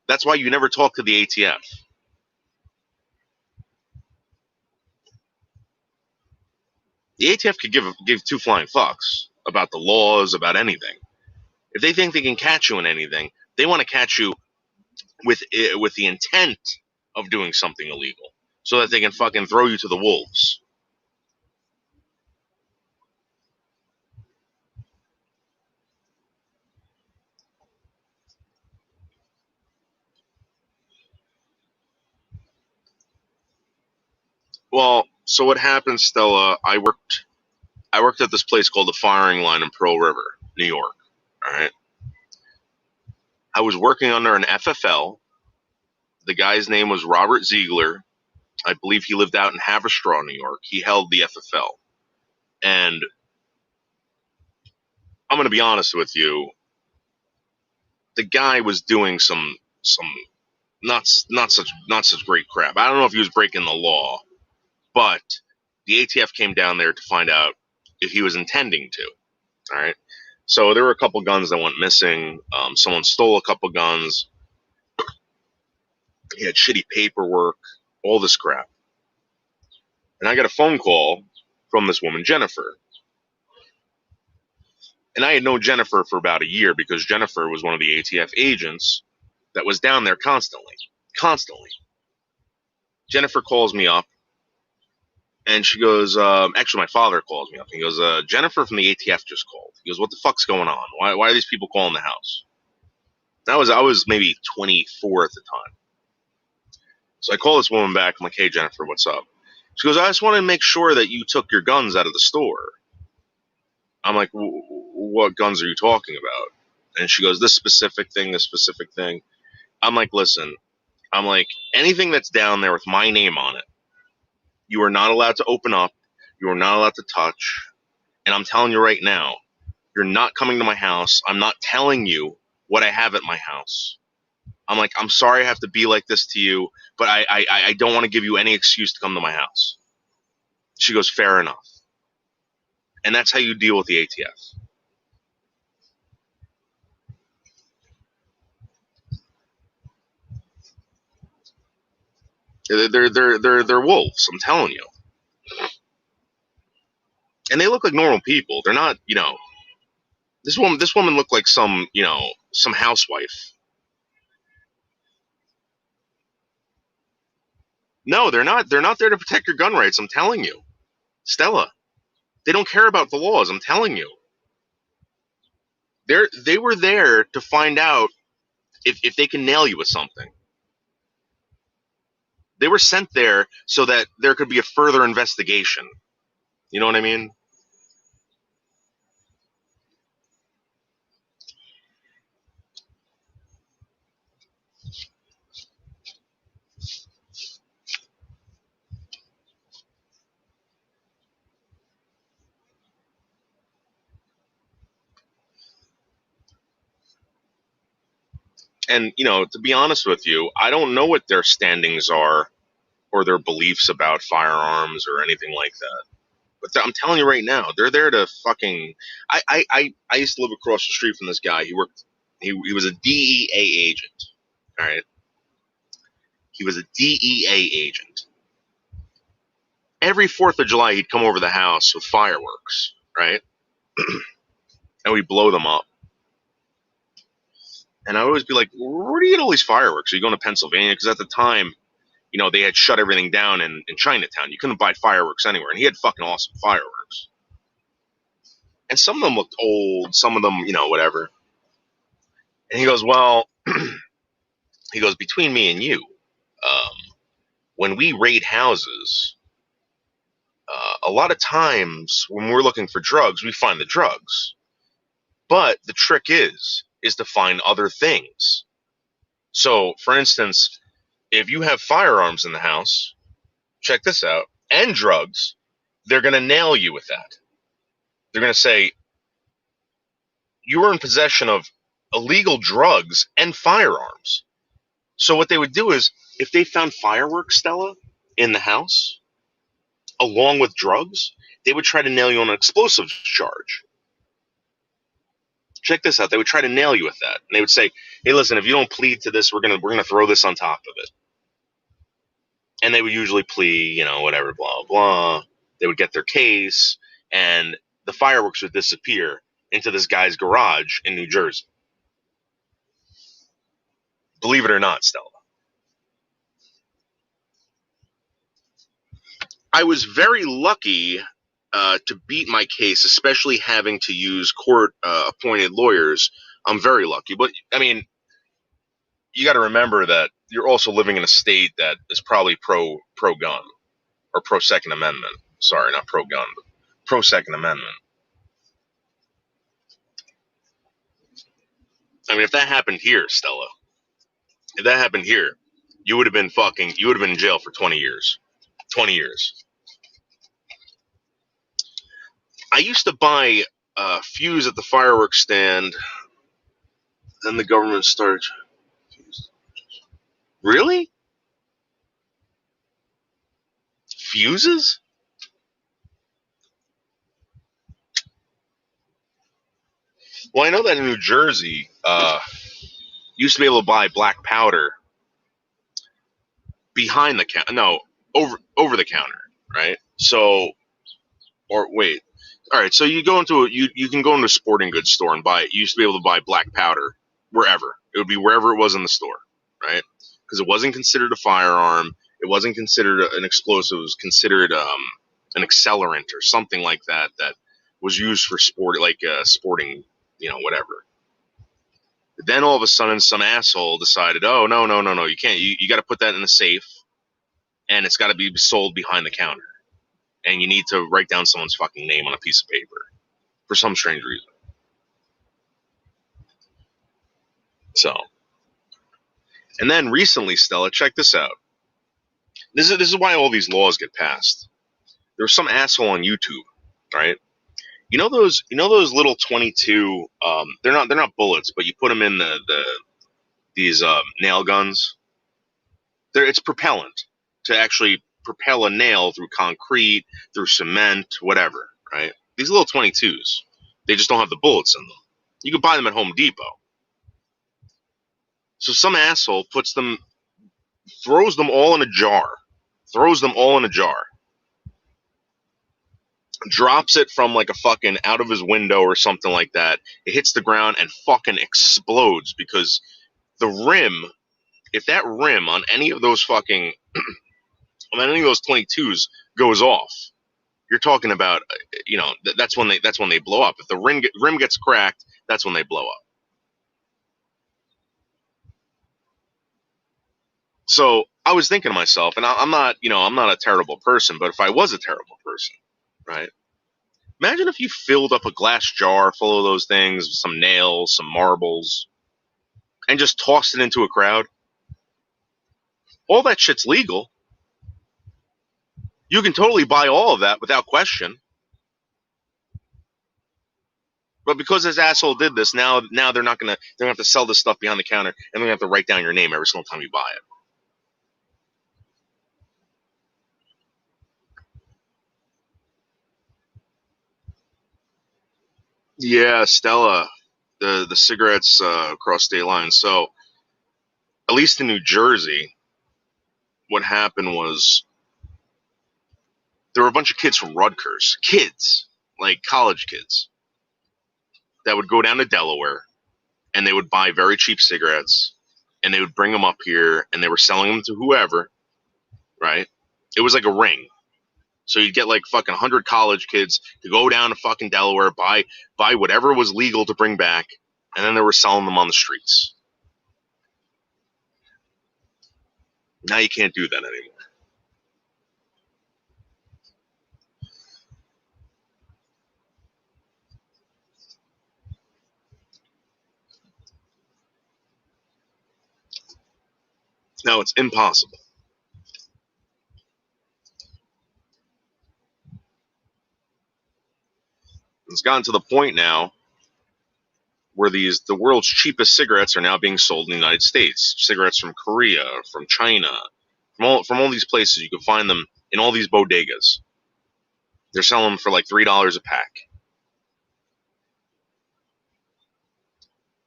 That's why you never talk to the ATF. The ATF could give two flying fucks about the laws, about anything. If they think they can catch you in anything, they want to catch you with the intent of doing something illegal, so that they can fucking throw you to the wolves. Well, so what happened, Stella? I worked at this place called the Firing Line in Pearl River, New York. All right. I was working under an FFL. The guy's name was Robert Ziegler. I believe he lived out in Haverstraw, New York. He held the FFL. And I'm going to be honest with you, the guy was doing some not such great crap. I don't know if he was breaking the law, but the ATF came down there to find out if he was intending to. All right. So there were a couple guns that went missing. Someone stole a couple guns. He had shitty paperwork, all this crap. And I got a phone call from this woman, Jennifer. And I had known Jennifer for about a year because Jennifer was one of the ATF agents that was down there constantly. Constantly. Jennifer calls me up and she goes, actually, my father calls me up. He goes, Jennifer from the ATF just called. He goes, what the fuck's going on? Why are these people calling the house? I was maybe 24 at the time. So I call this woman back. I'm like, hey, Jennifer, what's up? She goes, I just want to make sure that you took your guns out of the store. I'm like, what guns are you talking about? And she goes, this specific thing. I'm like, listen, anything that's down there with my name on it, you are not allowed to open up. You are not allowed to touch. And I'm telling you right now, you're not coming to my house. I'm not telling you what I have at my house. I'm like, I'm sorry I have to be like this to you, but I don't want to give you any excuse to come to my house. She goes, fair enough. And that's how you deal with the ATF. They're wolves, I'm telling you. And they look like normal people. They're not, this woman looked like some housewife. No, they're not there to protect your gun rights, I'm telling you. Stella, they don't care about the laws, I'm telling you. They were there to find out if they can nail you with something. They were sent there so that there could be a further investigation. You know what I mean? And, to be honest with you, I don't know what their standings are or their beliefs about firearms or anything like that. But I'm telling you right now, they're there to fucking. I used to live across the street from this guy. He was a DEA agent. All right. He was a DEA agent. Every 4th of July, he'd come over the house with fireworks, right? And we'd blow them up. And I'd always be like, where do you get all these fireworks? Are you going to Pennsylvania? Because at the time, they had shut everything down in Chinatown. You couldn't buy fireworks anywhere. And he had fucking awesome fireworks. And some of them looked old. Some of them, whatever. And he goes, well, between me and you, when we raid houses, a lot of times when we're looking for drugs, we find the drugs. But the trick is to find other things. So, for instance, if you have firearms in the house, check this out, and drugs, they're going to nail you with that. They're going to say, you were in possession of illegal drugs and firearms. So what they would do is, if they found fireworks, Stella, in the house, along with drugs, they would try to nail you on an explosives charge. Check this out. They would try to nail you with that. And they would say, hey, listen, if you don't plead to this, we're gonna throw this on top of it. And they would usually plea, whatever, blah, blah. They would get their case, and the fireworks would disappear into this guy's garage in New Jersey. Believe it or not, Stella. I was very lucky to beat my case, especially having to use court-appointed lawyers. I'm very lucky. But, I mean, you got to remember that you're also living in a state that is probably pro-gun or pro-Second Amendment. Sorry, not pro-gun, but pro-Second Amendment. I mean, if that happened here, Stella, if that happened here, you would have been in jail for 20 years. 20 years. I used to buy fuse at the fireworks stand. Then the government started. Really? Fuses? Well, I know that in New Jersey, you used to be able to buy black powder behind the counter. No, over the counter, right? So, or wait. All right, so you can go into a sporting goods store and buy it. You used to be able to buy black powder wherever. It would be wherever it was in the store, right? Because it wasn't considered a firearm. It wasn't considered an explosive. It was considered an accelerant or something like that was used for sporting, whatever. But then all of a sudden, some asshole decided, oh, no, you can't. You got to put that in the safe, and it's got to be sold behind the counter. And you need to write down someone's fucking name on a piece of paper for some strange reason. So, and then recently, Stella, check this out. This is why all these laws get passed. There was some asshole on YouTube, right? You know those little 22. They're not bullets, but you put them in these nail guns. It's propellant to actually propel a nail through concrete, through cement, whatever, right? These little 22s, they just don't have the bullets in them. You can buy them at Home Depot. So some asshole throws them all in a jar, drops it from like a fucking out of his window or something like that. It hits the ground and fucking explodes because the rim, if that rim on any of those 22s goes off, you're talking about, that's when they blow up. If the rim gets cracked, that's when they blow up. So I was thinking to myself, and I'm not a terrible person, but if I was a terrible person, right? Imagine if you filled up a glass jar full of those things, some nails, some marbles, and just tossed it into a crowd. All that shit's legal. You can totally buy all of that without question. But because this asshole did this, now they're gonna have to sell this stuff behind the counter, and they're gonna have to write down your name every single time you buy it. Yeah, Stella, the cigarettes across state lines. So at least in New Jersey, what happened was there were a bunch of kids from Rutgers, like college kids, that would go down to Delaware and they would buy very cheap cigarettes and they would bring them up here and they were selling them to whoever, right? It was like a ring. So you'd get like fucking 100 college kids to go down to fucking Delaware, buy whatever was legal to bring back, and then they were selling them on the streets. Now you can't do that anymore. Now it's impossible. It's gotten to the point now where the world's cheapest cigarettes are now being sold in the United States. Cigarettes from Korea, from China, from all these places. You can find them in all these bodegas. They're selling them for like $3 a pack.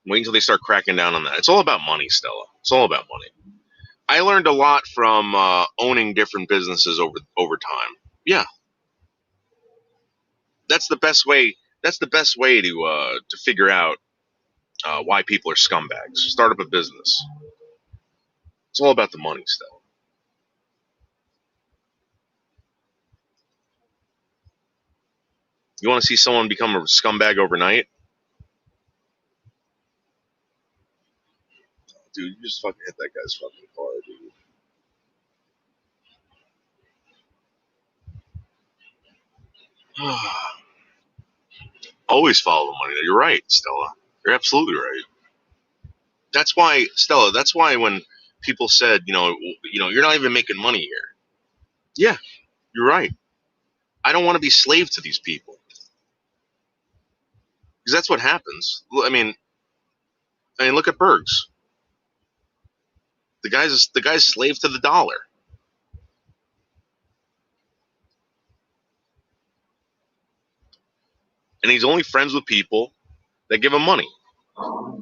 Wait until they start cracking down on that. It's all about money, Stella. It's all about money. I learned a lot from owning different businesses over time. Yeah, that's the best way. That's the best way to figure out why people are scumbags. Start up a business. It's all about the money, Stella. You want to see someone become a scumbag overnight? Dude, you just fucking hit that guy's fucking car, dude. Always follow the money. You're right, Stella. You're absolutely right. That's why, Stella. That's why when people said, you're not even making money here. Yeah, you're right. I don't want to be slave to these people because that's what happens. I mean, look at Bergs. The guy's slave to the dollar, and he's only friends with people that give him money.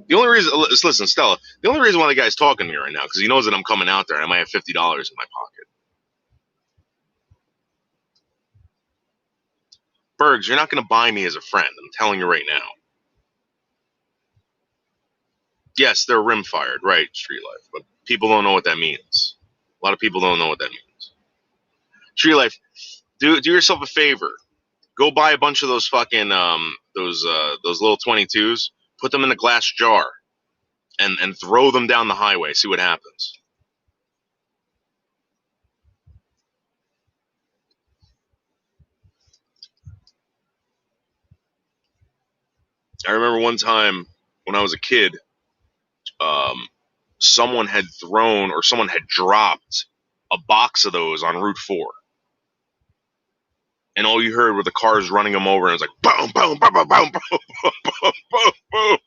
The only reason, listen, Stella. The only reason why the guy's talking to me right now because he knows that I'm coming out there and I might have $50 in my pocket. Bergs, you're not going to buy me as a friend. I'm telling you right now. Yes, they're rim fired, right? Street life, but people don't know what that means. A lot of people don't know what that means. Street life, do yourself a favor. Go buy a bunch of those fucking those little 22s. Put them in a glass jar, and throw them down the highway. See what happens. I remember one time when I was a kid, um, someone had thrown or someone had dropped a box of those on Route 4. And all you heard were the cars running them over, and it was like boom, boom, boom, boom, boom, boom, boom, boom, boom.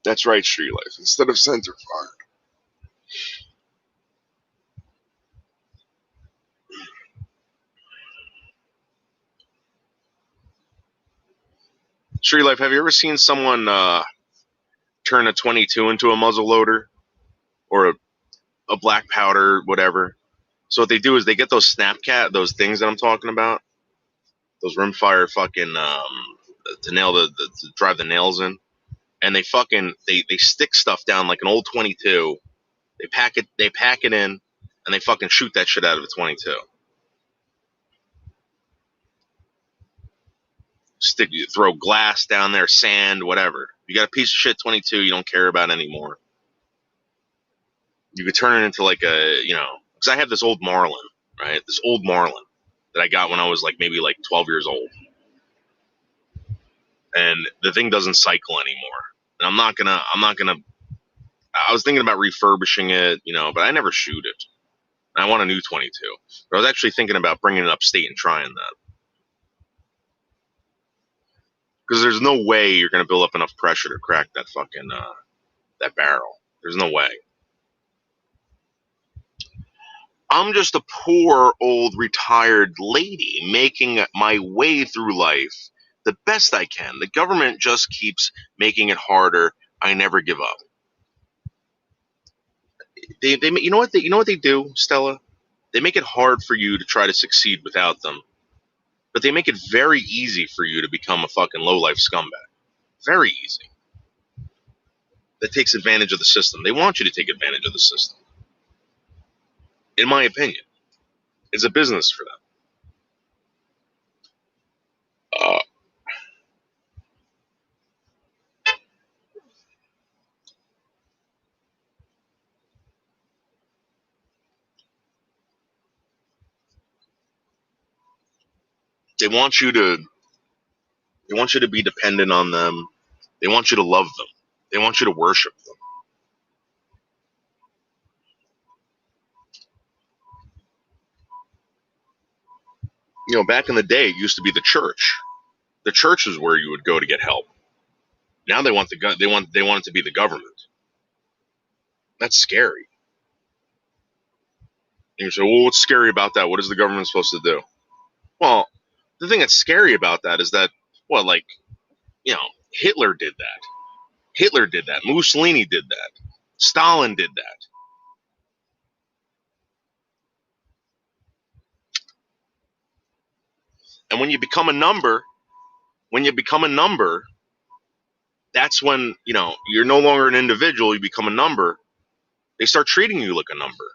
That's right, Street Life. Instead of center fire. Street Life, have you ever seen someone turn a 22 into a muzzle loader or a black powder, whatever? So what they do is they get those Snapcat, those things that I'm talking about, those rimfire fucking to nail to drive the nails in, and they stick stuff down like an old 22. They pack it in, and they fucking shoot that shit out of a 22. Throw glass down there, sand, whatever. You got a piece of shit 22 you don't care about anymore. You could turn it into like because I have this old Marlin, right? This old Marlin that I got when I was like maybe like 12 years old, and the thing doesn't cycle anymore. And I'm not gonna. I was thinking about refurbishing it, but I never shoot it. I want a new 22, but I was actually thinking about bringing it upstate and trying that. Because there's no way you're going to build up enough pressure to crack that fucking that barrel. There's no way. I'm just a poor old retired lady making my way through life the best I can. The government just keeps making it harder. I never give up. They you know what they do, Stella? They make it hard for you to try to succeed without them. But they make it very easy for you to become a fucking low-life scumbag. Very easy. That takes advantage of the system. They want you to take advantage of the system. In my opinion, it's a business for them. They want you to be dependent on them. They want you to love them. They want you to worship them. back in the day, it used to be the church. The church is where you would go to get help. Now they want they want it to be the government. That's scary. And you say, well, what's scary about that? What is the government supposed to do? Well, the thing that's scary about that is that, well, like, Hitler did that. Hitler did that. Mussolini did that. Stalin did that. And when you become a number, that's when, you're no longer an individual, you become a number. They start treating you like a number.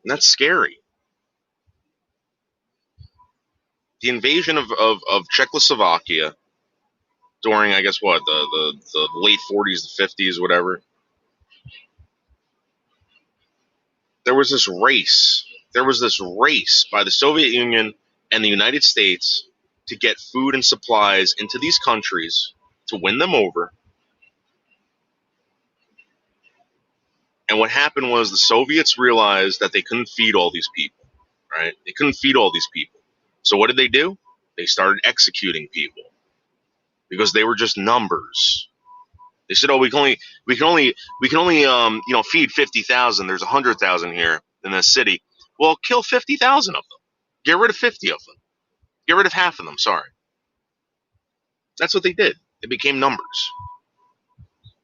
And that's scary. The invasion of Czechoslovakia during, I guess, what, the late 40s, the 50s, whatever, there was this race. There was this race by the Soviet Union and the United States to get food and supplies into these countries to win them over. And what happened was the Soviets realized that they couldn't feed all these people, right? They couldn't feed all these people. So what did they do? They started executing people because they were just numbers. They said, "Oh, we can only feed 50,000. There's 100,000 here in this city. Well, kill 50,000 of them. Get rid of 50 of them. Get rid of half of them. Sorry." That's what they did. They became numbers.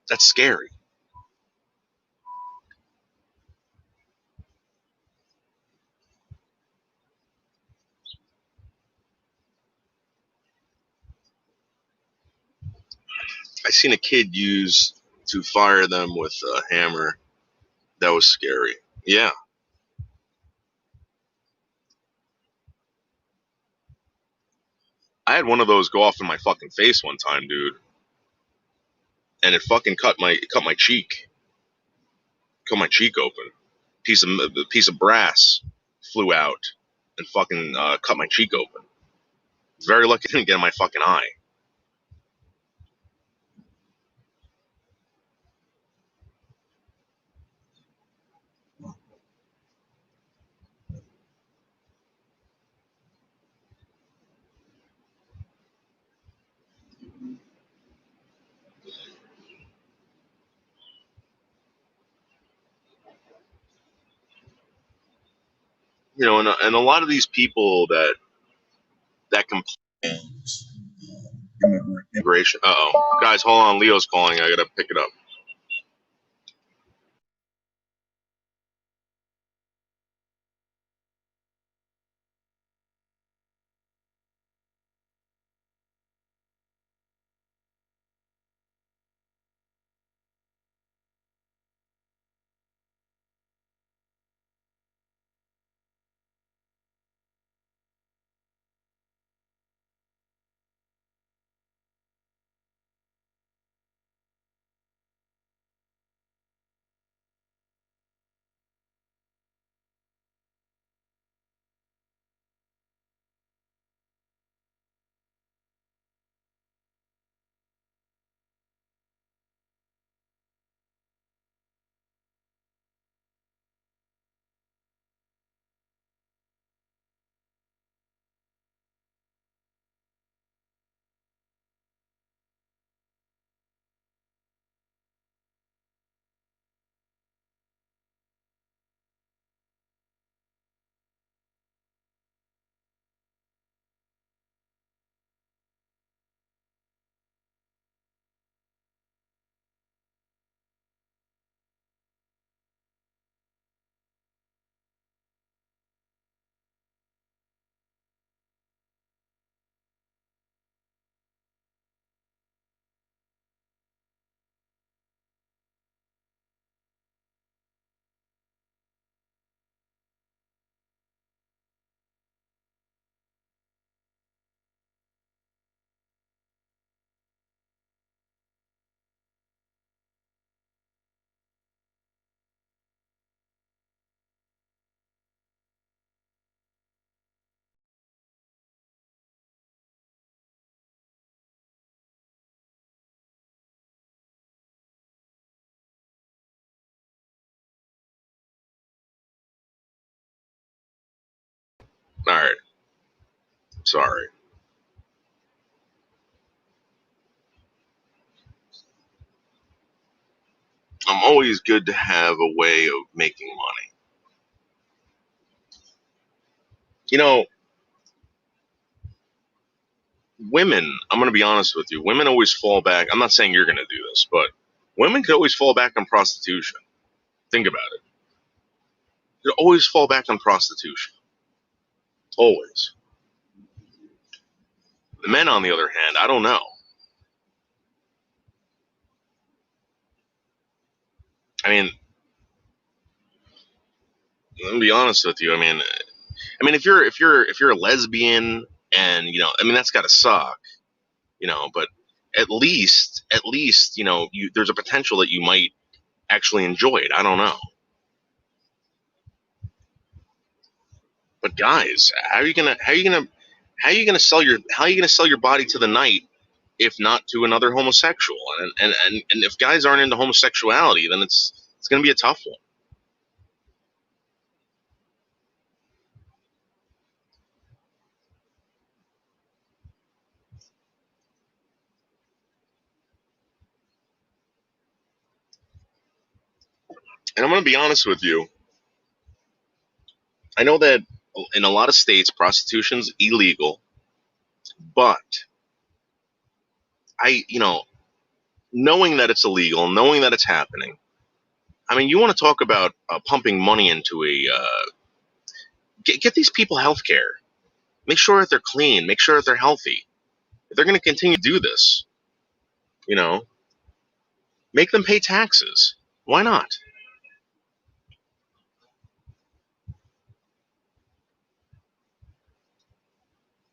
That's scary. I seen a kid use to fire them with a hammer. That was scary. Yeah. I had one of those go off in my fucking face one time, dude. And it fucking cut my cheek. Cut my cheek open. Piece of brass flew out and fucking cut my cheek open. Very lucky it didn't get in my fucking eye. And a lot of these people that complain immigration. Uh-oh. Guys, hold on. Leo's calling. I gotta pick it up. All right. Sorry. I'm always good to have a way of making money. You know, women, I'm going to be honest with you, women always fall back. I'm not saying you're going to do this, but women could always fall back on prostitution. Think about it. Could always fall back on prostitution. Always. The men, on the other hand, I don't know. I mean, let me be honest with you. I mean, if you're a lesbian, and I mean, that's got to suck, but at least, there's a potential that you might actually enjoy it. I don't know. But guys, how are you gonna sell your body to the night if not to another homosexual? And if guys aren't into homosexuality, then it's gonna be a tough one. And I'm gonna be honest with you. I know that in a lot of states prostitution's illegal, but knowing that it's illegal, knowing that it's happening. I mean, you want to talk about pumping money into get these people health care. Make sure that they're clean. Make sure that they're healthy. If they're going to continue to do this, you know, make them pay taxes. Why not?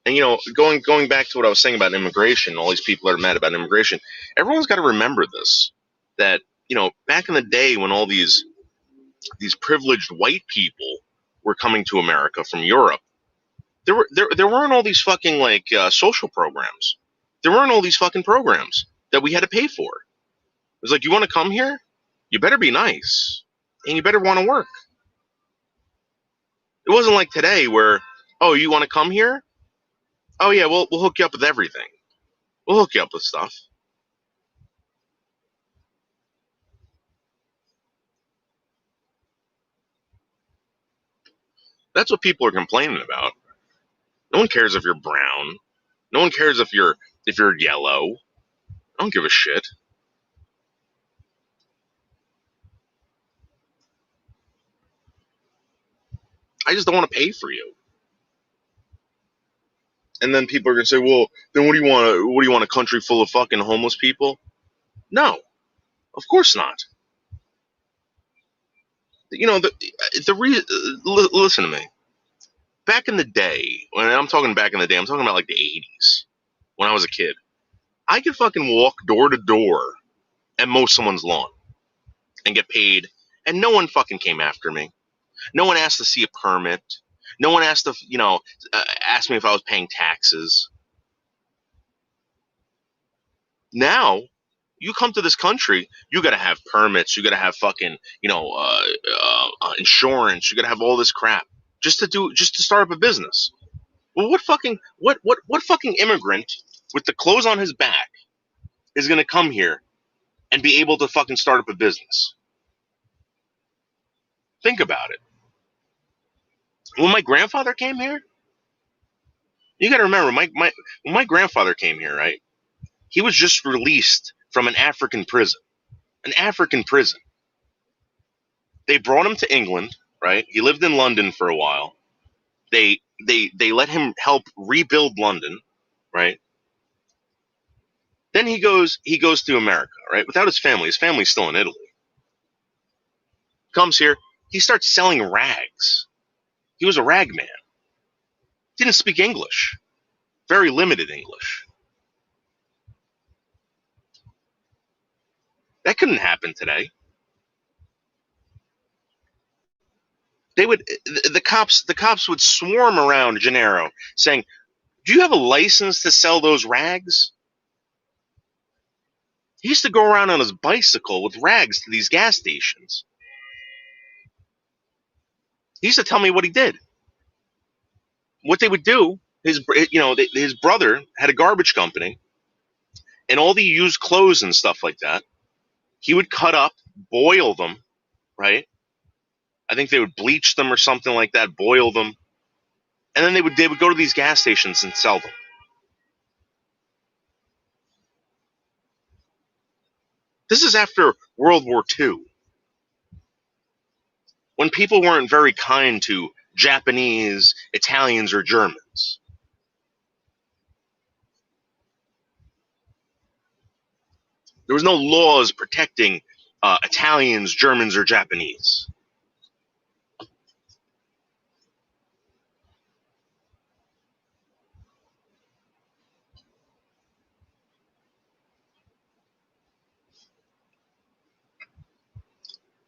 And going back to what I was saying about immigration, all these people that are mad about immigration. Everyone's got to remember this. That back in the day when all these privileged white people were coming to America from Europe, there weren't all these fucking like social programs. There weren't all these fucking programs that we had to pay for. It was like, you want to come here? You better be nice, and you better want to work. It wasn't like today where, oh, you want to come here? Oh yeah, we'll hook you up with everything. We'll hook you up with stuff. That's what people are complaining about. No one cares if you're brown. No one cares if you're yellow. I don't give a shit. I just don't want to pay for you. And then people are gonna say, well, then what do you want? What do you want? A country full of fucking homeless people? No, of course not. Listen to me. Back in the day, when I'm talking back in the day, I'm talking about like the 80s when I was a kid. I could fucking walk door to door and mow someone's lawn and get paid, and no one fucking came after me. No one asked to see a permit. No one asked to, ask me if I was paying taxes. Now, you come to this country, you got to have permits. You got to have fucking, insurance. You got to have all this crap just to start up a business. Well, what fucking immigrant with the clothes on his back is going to come here and be able to fucking start up a business? Think about it. When my grandfather came here, you got to remember, when my grandfather came here, right? He was just released from an African prison. An African prison. They brought him to England, right? He lived in London for a while. They let him help rebuild London, right? Then he goes to America, right? Without his family. His family's still in Italy. Comes here, he starts selling rags. He was a rag man. Didn't speak English. Very limited English. That couldn't happen today. The cops would swarm around Gennaro saying, "Do you have a license to sell those rags?" He used to go around on his bicycle with rags to these gas stations. He used to tell me what he did. what they would do, his brother had a garbage company, and all the used clothes and stuff like that, he would cut up, boil them, right? I think they would bleach them or something like that, boil them, and then they would go to these gas stations and sell them. This is after World War II, when people weren't very kind to Japanese, Italians, or Germans. There was no laws protecting Italians, Germans, or Japanese.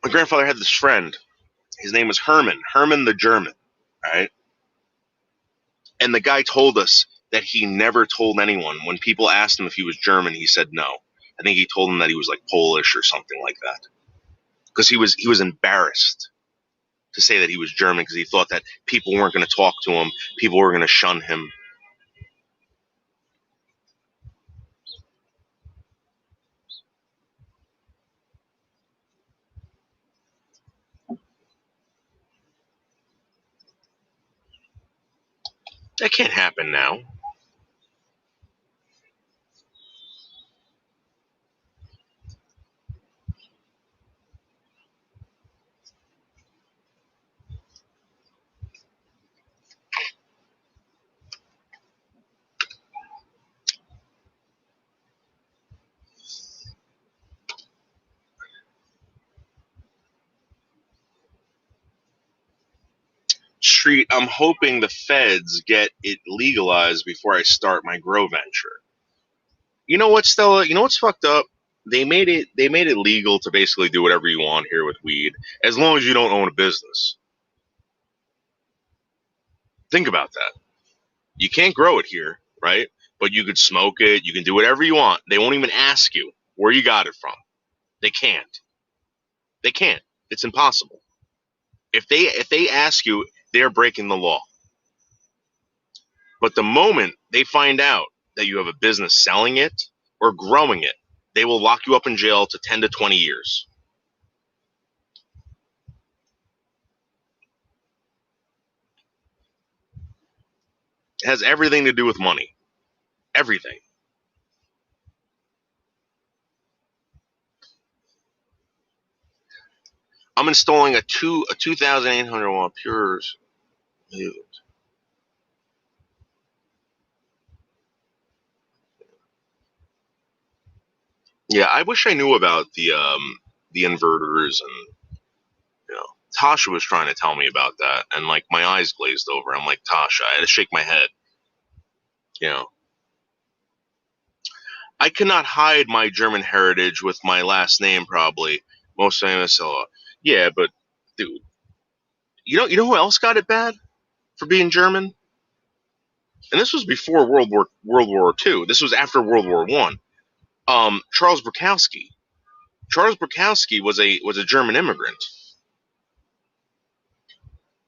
My grandfather had this friend. His name was Herman the German, right? And the guy told us that he never told anyone. When people asked him if he was German, he said no. I think he told them that he was like Polish or something like that, because he was embarrassed to say that he was German, because he thought that people weren't going to talk to him, people were going to shun him. That can't happen now. Street, I'm hoping the feds get it legalized before I start my grow venture. You know what, Stella? You know what's fucked up? They made it legal to basically do whatever you want here with weed, as long as you don't own a business. Think about that. You can't grow it here, right? But you could smoke it, you can do whatever you want. They won't even ask you where you got it from. They can't. They can't. It's impossible. If they ask you, they're breaking the law. But the moment they find out that you have a business selling it or growing it, they will lock you up in jail to 10 to 20 years. It has everything to do with money. Everything. I'm installing a 2,800 watt pure. Yeah, I wish I knew about the inverters, and Tasha was trying to tell me about that, and like my eyes glazed over. I'm like, Tasha, I had to shake my head. You know, I cannot hide my German heritage with my last name, probably. Most famous. Yeah, but dude, you know who else got it bad for being German? And this was before World War II. This was after World War One. Charles Bukowski. Charles Bukowski was a German immigrant,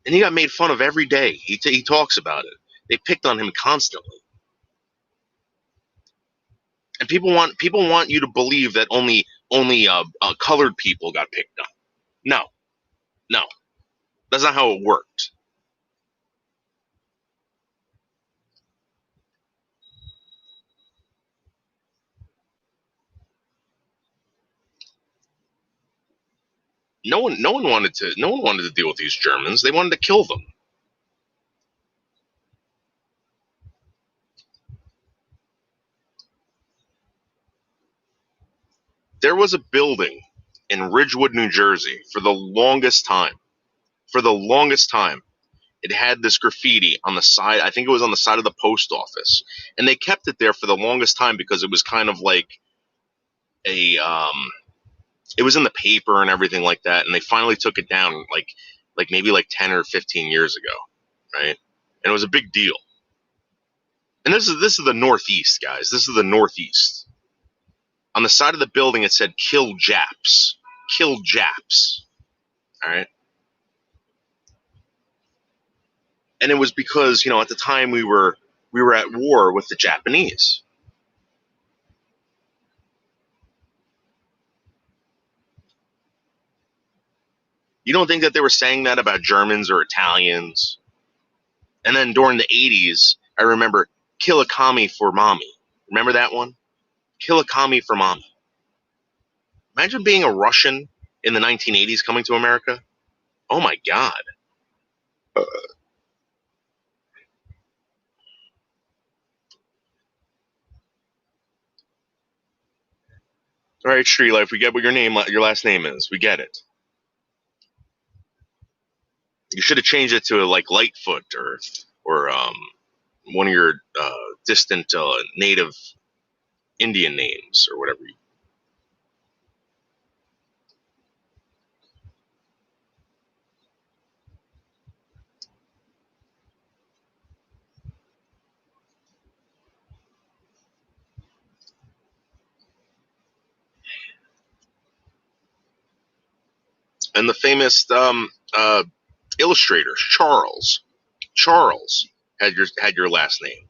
and he got made fun of every day. He talks about it. They picked on him constantly, and people want you to believe that only colored people got picked on. No, no, that's not how it worked. No one wanted to deal with these Germans. They wanted to kill them. There was a building in Ridgewood, New Jersey, for the longest time. For the longest time, it had this graffiti on the side. I think it was on the side of the post office, and they kept it there for the longest time because it was kind of like a it was in the paper and everything like that. And they finally took it down like maybe like 10 or 15 years ago, right? And it was a big deal. And this is the Northeast, guys. This is the Northeast. On the side of the building, it said "Kill Japs." Kill Japs. All right. And it was because, at the time we were at war with the Japanese. You don't think that they were saying that about Germans or Italians? And then during the 80s, I remember Killikami for Mommy. Remember that one? Killikami for Mommy. Imagine being a Russian in the 1980s coming to America. Oh my God. All right, Street Life, we get what your last name is. We get it. You should have changed it to like Lightfoot or one of your distant native Indian names or whatever. And the famous illustrator Charles had your last name.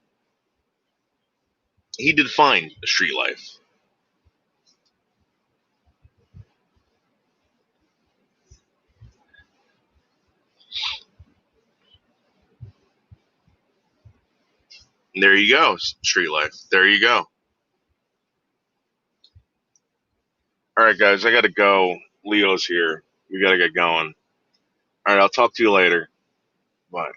He did fine Street Life. And there you go, Street Life. There you go. All right, guys, I got to go. Leo's here. We got to get going. All right, I'll talk to you later. Bye.